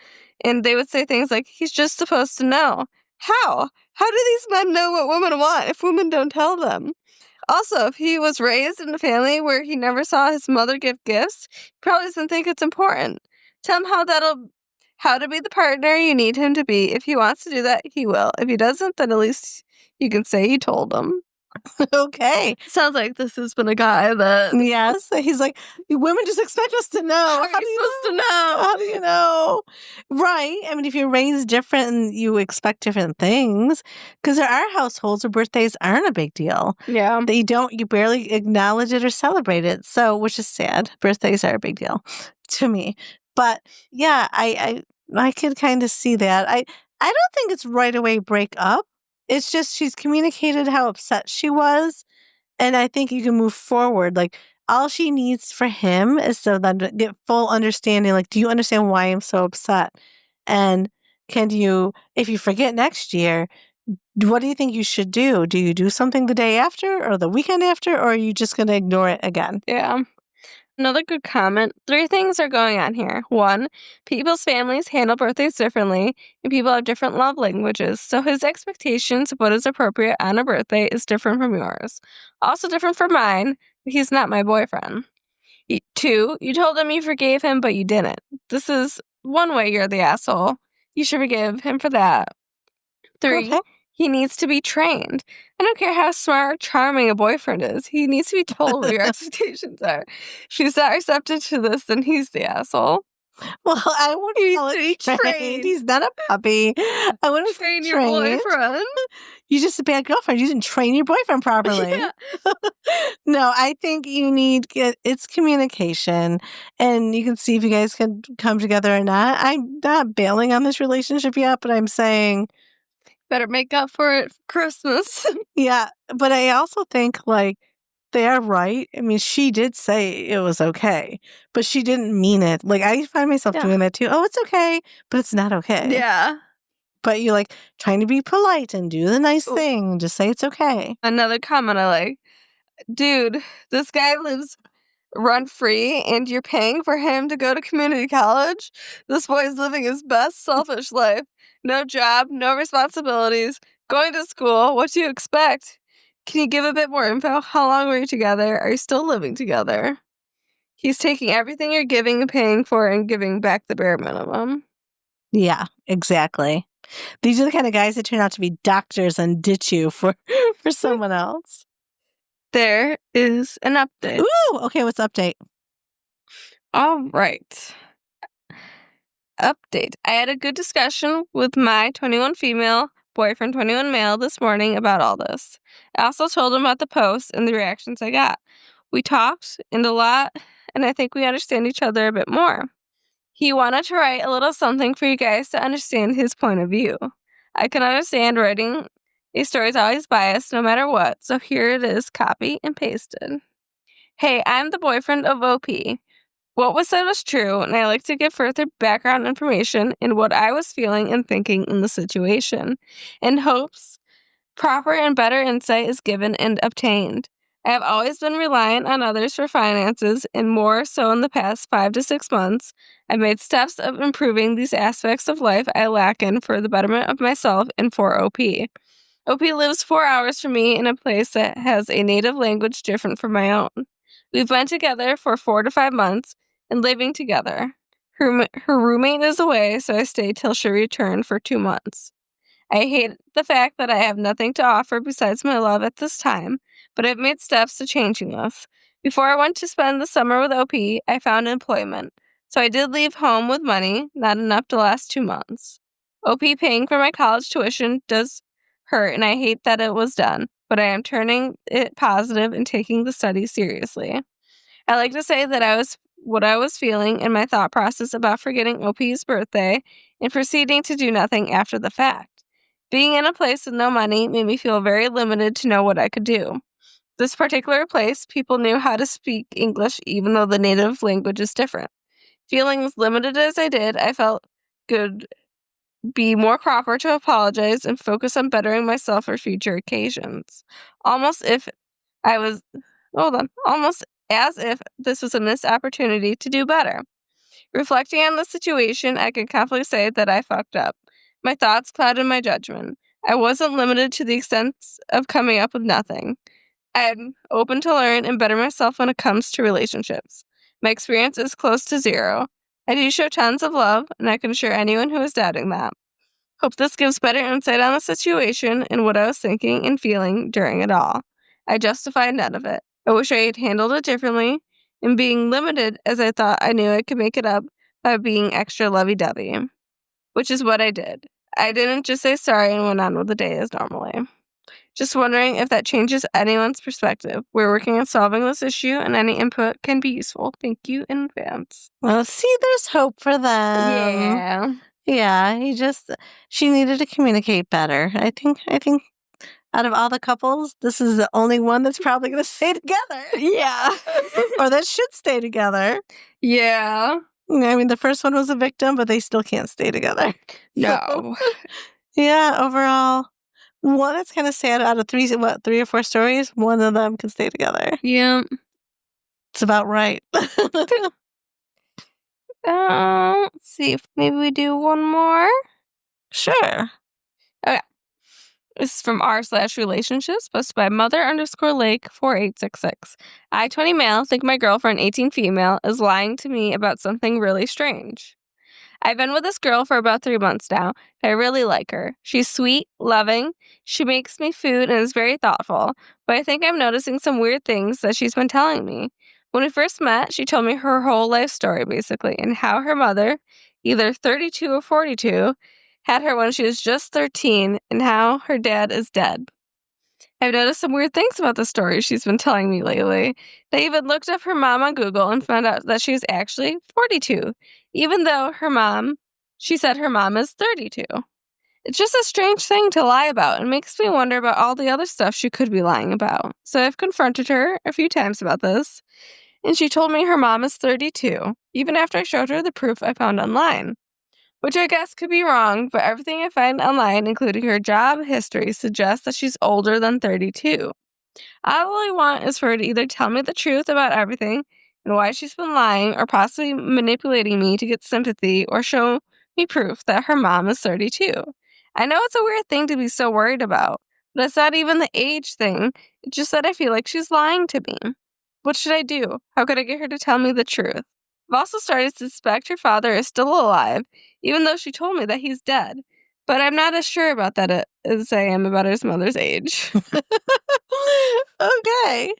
B: and they would say things like, he's just supposed to know. How? How do these men know what women want if women don't tell them? Also, if he was raised in a family where he never saw his mother give gifts, he probably doesn't think it's important. Tell him how to be the partner you need him to be. If he wants to do that, he will. If he doesn't, then at least you can say you told him.
A: Okay.
B: Sounds like this has been a guy that...
A: Yes. He's like, women just expect us to know.
B: How are you supposed to know?
A: How do you know? Right. I mean, if you're raised different and you expect different things, because there are households where birthdays aren't a big deal.
B: Yeah.
A: That you barely acknowledge it or celebrate it. So, which is sad. Birthdays are a big deal to me. But yeah, I could kind of see that. I don't think it's right away break up. It's just she's communicated how upset she was. And I think you can move forward. Like, all she needs for him is to then get full understanding. Like, do you understand why I'm so upset? And can you, if you forget next year, what do you think you should do? Do you do something the day after or the weekend after, or are you just going to ignore it again?
B: Yeah. Another good comment. 3 things are going on here. 1, people's families handle birthdays differently, and people have different love languages, so his expectations of what is appropriate on a birthday is different from yours. Also different from mine. He's not my boyfriend. 2, you told him you forgave him, but you didn't. This is one way you're the asshole. You should forgive him for that. 3,
A: Okay.
B: he needs to be trained. I don't care how smart or charming a boyfriend is. He needs to be told what your expectations are. If he's not receptive to this, then he's the asshole.
A: Well, I want to be trained. He's not a puppy. I want to
B: Train
A: be
B: your boyfriend.
A: You're just a bad girlfriend. You didn't train your boyfriend properly.
B: Yeah.
A: No, I think you need it's communication, and you can see if you guys can come together or not. I'm not bailing on this relationship yet, but I'm saying
B: Better make up for it for Christmas.
A: yeah. But I also think like they are right. I mean, she did say it was okay, but she didn't mean it. Like I find myself doing that too. Oh, it's okay, but it's not okay.
B: Yeah.
A: But you're like trying to be polite and do the nice thing and just say it's okay.
B: Another comment I like. Dude, this guy lives rent free and you're paying for him to go to community college? This boy's living his best selfish life. No job, no responsibilities, going to school. What do you expect? Can you give a bit more info? How long were you together? Are you still living together? He's taking everything you're giving and paying for and giving back the bare minimum.
A: Yeah, exactly. These are the kind of guys that turn out to be doctors and ditch you for someone else.
B: There is an update.
A: Ooh, okay, what's the update?
B: All right. Update. I had a good discussion with my 21 female boyfriend, 21 male, this morning about all this. I also told him about the post and the reactions I got. We talked and a lot, and I think we understand each other a bit more. He wanted to write a little something for you guys to understand his point of view. I can understand writing a story is always biased no matter what, so here it is, copy and pasted. Hey, I'm the boyfriend of OP. What was said was true, and I like to give further background information in what I was feeling and thinking in the situation, in hopes proper and better insight is given and obtained. I have always been reliant on others for finances, and more so in the past 5 to 6 months. I've made steps of improving these aspects of life I lack in for the betterment of myself and for OP. OP lives 4 hours from me in a place that has a native language different from my own. We've been together for 4 to 5 months and living together. Her roommate is away, so I stayed till she returned for 2 months. I hate the fact that I have nothing to offer besides my love at this time, but I've made steps to changing this. Before I went to spend the summer with OP, I found employment, so I did leave home with money, not enough to last 2 months. OP paying for my college tuition does hurt, and I hate that it was done, but I am turning it positive and taking the study seriously. I like to say that what I was feeling and my thought process about forgetting OP's birthday and proceeding to do nothing after the fact. Being in a place with no money made me feel very limited to know what I could do. This particular place, people knew how to speak English even though the native language is different. Feeling as limited as I did, I felt could be more proper to apologize and focus on bettering myself for future occasions. Almost as if this was a missed opportunity to do better. Reflecting on the situation, I can confidently say that I fucked up. My thoughts clouded my judgment. I wasn't limited to the extent of coming up with nothing. I'm open to learn and better myself when it comes to relationships. My experience is close to zero. I do show tons of love, and I can assure anyone who is doubting that. Hope this gives better insight on the situation and what I was thinking and feeling during it all. I justified none of it. I wish I had handled it differently, and being limited as I thought I knew I could make it up by being extra lovey-dovey, which is what I did. I didn't just say sorry and went on with the day as normally. Just wondering if that changes anyone's perspective. We're working on solving this issue, and any input can be useful. Thank you in advance.
A: Well, see, there's hope for them. Yeah, she needed to communicate better. I think out of all the couples, this is the only one that's probably going to stay together.
B: Yeah.
A: Or that should stay together.
B: Yeah.
A: I mean, the first one was a victim, but they still can't stay together.
B: No.
A: So, yeah, overall, one that's kind of sad out of 3 or 4 stories, one of them can stay together.
B: Yeah.
A: It's about right.
B: Let's see if maybe we do one more.
A: Sure.
B: Okay. This is from r/relationships, posted by mother_lake4866. I, 20 male, think my girlfriend, 18 female, is lying to me about something really strange. I've been with this girl for about 3 months now. I really like her. She's sweet, loving. She makes me food and is very thoughtful. But I think I'm noticing some weird things that she's been telling me. When we first met, she told me her whole life story, basically, and how her mother, either 32 or 42, had her when she was just 13, and how her dad is dead. I've noticed some weird things about the story she's been telling me lately. I even looked up her mom on Google and found out that she's actually 42, even though she said her mom is 32. It's just a strange thing to lie about and makes me wonder about all the other stuff she could be lying about. So I've confronted her a few times about this, and she told me her mom is 32, even after I showed her the proof I found online. Which I guess could be wrong, but everything I find online, including her job history, suggests that she's older than 32. All I want is for her to either tell me the truth about everything and why she's been lying or possibly manipulating me to get sympathy or show me proof that her mom is 32. I know it's a weird thing to be so worried about, but it's not even the age thing. It's just that I feel like she's lying to me. What should I do? How could I get her to tell me the truth? I've also started to suspect her father is still alive, even though she told me that he's dead. But I'm not as sure about that as I am about his mother's age.
A: Okay.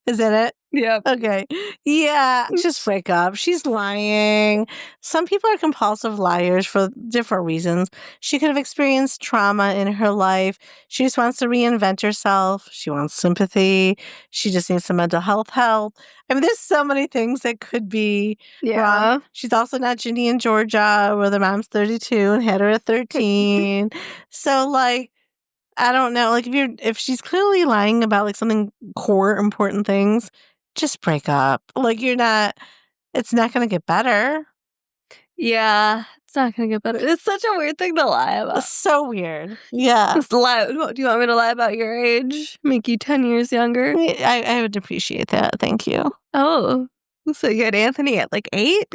A: Is that it?
B: Yep.
A: Okay. Yeah, just break up. She's lying. Some people are compulsive liars for different reasons. She could have experienced trauma in her life. She just wants to reinvent herself. She wants sympathy. She just needs some mental health help. I mean, there's so many things that could be wrong. She's also not Ginny in Georgia, where the mom's 32 and had her at 13. So, like, I don't know. Like, if she's clearly lying about like something core important things, just break up. Like, it's not going to get better.
B: Yeah, it's not going to get better. It's such a weird thing to lie about.
A: It's so weird. Yeah.
B: Just lie. Do you want me to lie about your age? Make you 10 years younger?
A: I would appreciate that. Thank you.
B: Oh, so you had Anthony at like 8?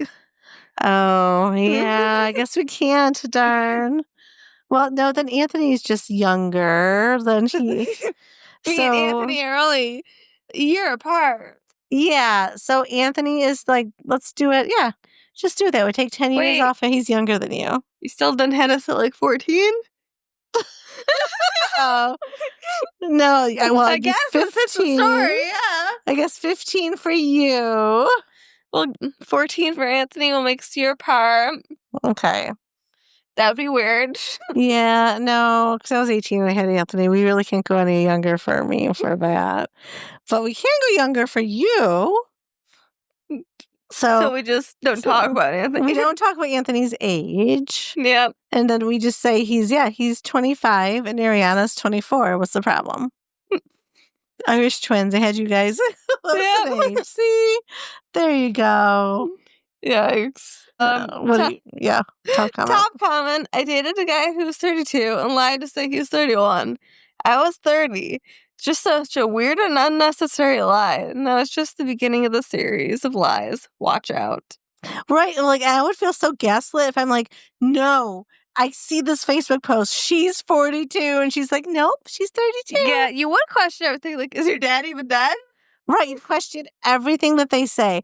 A: Oh, yeah. I guess we can't. Darn. Well, no, then Anthony's just younger than he.
B: Me and Anthony are only a year apart.
A: Yeah, so Anthony is like, let's do it. Yeah, just do that. We take 10 years off and he's younger than you.
B: You still done had us at like 14?
A: Oh, no. Well,
B: I guess 15. That's the story, yeah.
A: I guess 15 for you.
B: Well, 14 for Anthony will make us a year apart.
A: Okay.
B: That would be weird.
A: Yeah, no, because I was 18 when I had Anthony. We really can't go any younger for me for that. But we can go younger for you. So
B: we just don't talk about Anthony.
A: We don't talk about Anthony's age.
B: Yep.
A: And then we just say he's 25 and Ariana's 24. What's the problem? Irish twins. I had you guys.
B: Yeah.
A: See? There you go.
B: Yikes.
A: Top comment.
B: Top comment. I dated a guy who was 32 and lied to say he was 31. I was 30. Just such a weird and unnecessary lie. And that was just the beginning of the series of lies. Watch out.
A: Right. Like, I would feel so gaslit if I'm like, no, I see this Facebook post. She's 42. And she's like, nope, she's 32.
B: Yeah, you would question everything. Like, is your dad even dead?
A: Right. You question everything that they say.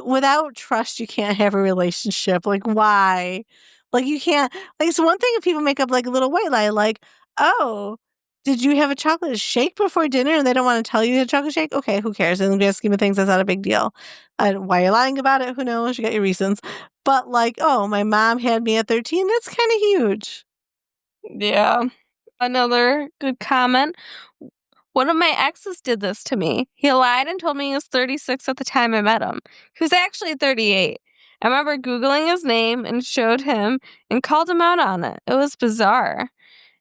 A: Without trust, you can't have a relationship. Like, why? Like, you can't. Like, it's one thing if people make up like a little white lie, like, oh, did you have a chocolate shake before dinner and they don't want to tell you you had a chocolate shake? Okay, who cares? In the grand scheme of things, that's not a big deal. Why you're lying about it, who knows? You got your reasons. But like, oh, my mom had me at 13, that's kind of huge.
B: Yeah. Another good comment. One of my exes did this to me. He lied and told me he was 36 at the time I met him. He was actually 38. I remember Googling his name and showed him and called him out on it. It was bizarre.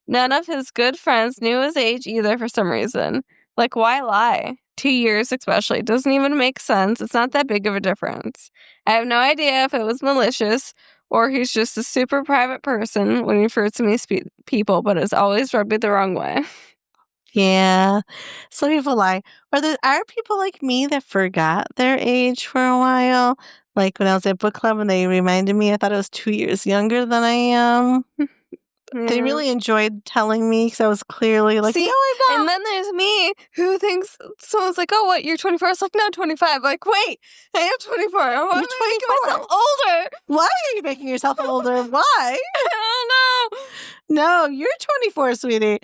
B: None of his good friends knew his age either for some reason. Like, why lie? 2 years especially. It doesn't even make sense. It's not that big of a difference. I have no idea if it was malicious or he's just a super private person when he refers to me as people, but it's always rubbed me the wrong way.
A: Yeah. Some people lie. Or there are people like me that forgot their age for a while. Like when I was at book club and they reminded me, I thought I was 2 years younger than I am. They
B: Yeah.
A: really enjoyed telling me because I was clearly like,
B: See,
A: no, I'm not.
B: and then there's me who thinks someone's like, oh, what, you're 24? I was like, no, 25. Like, wait, I am 24. Why am I making myself older?
A: Why are you making yourself older? Why?
B: I don't know.
A: No, you're 24, sweetie.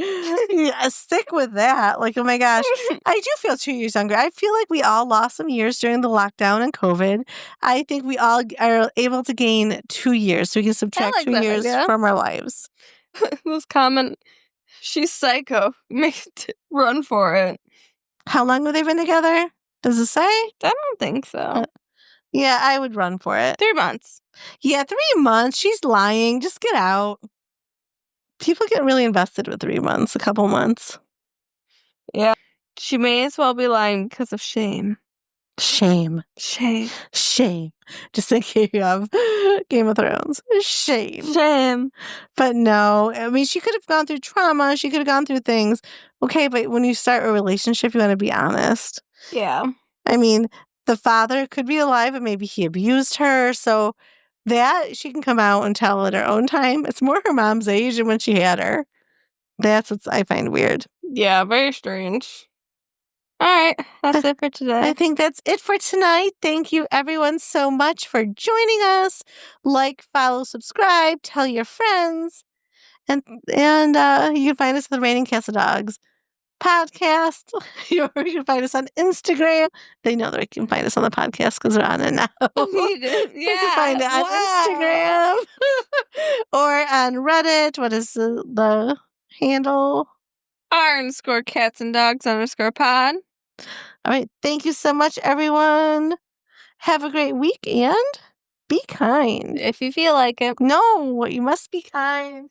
A: Yeah, stick with that. Like, oh my gosh. I do feel 2 years younger. I feel like we all lost some years during the lockdown and COVID. I think we all are able to gain 2 years. So we can subtract
B: like
A: 2
B: that
A: years
B: idea.
A: from our lives.
B: This comment, she's psycho. Run for it.
A: How long have they been together? Does it say?
B: I don't think so.
A: Yeah, I would run for it.
B: 3 months.
A: Yeah, 3 months. She's lying. Just get out. People get really invested with 3 months, a couple months.
B: Yeah. She may as well be lying because of shame.
A: Shame.
B: Shame.
A: Shame. Just thinking of Game of Thrones. Shame.
B: Shame.
A: But no, I mean, she could have gone through trauma. She could have gone through things. Okay, but when you start a relationship, you want to be honest.
B: Yeah.
A: I mean, the father could be alive, but maybe he abused her. So that she can come out and tell at her own time. It's more her mom's age than when she had her. That's what I find weird.
B: Yeah, very strange. All right, that's it for today.
A: I think that's it for tonight. Thank you, everyone, so much for joining us. Like, follow, subscribe, tell your friends. And you can find us at the Raining Cast of Dogs podcast. You can find us on Instagram. They know that we can find us on the podcast because we're on it now.
B: You
A: can find it on Instagram or on Reddit. What is the handle?
B: r_cats_and_dogs_pod.
A: All right. Thank you so much, everyone. Have a great week and be kind.
B: If you feel like it.
A: No, you must be kind.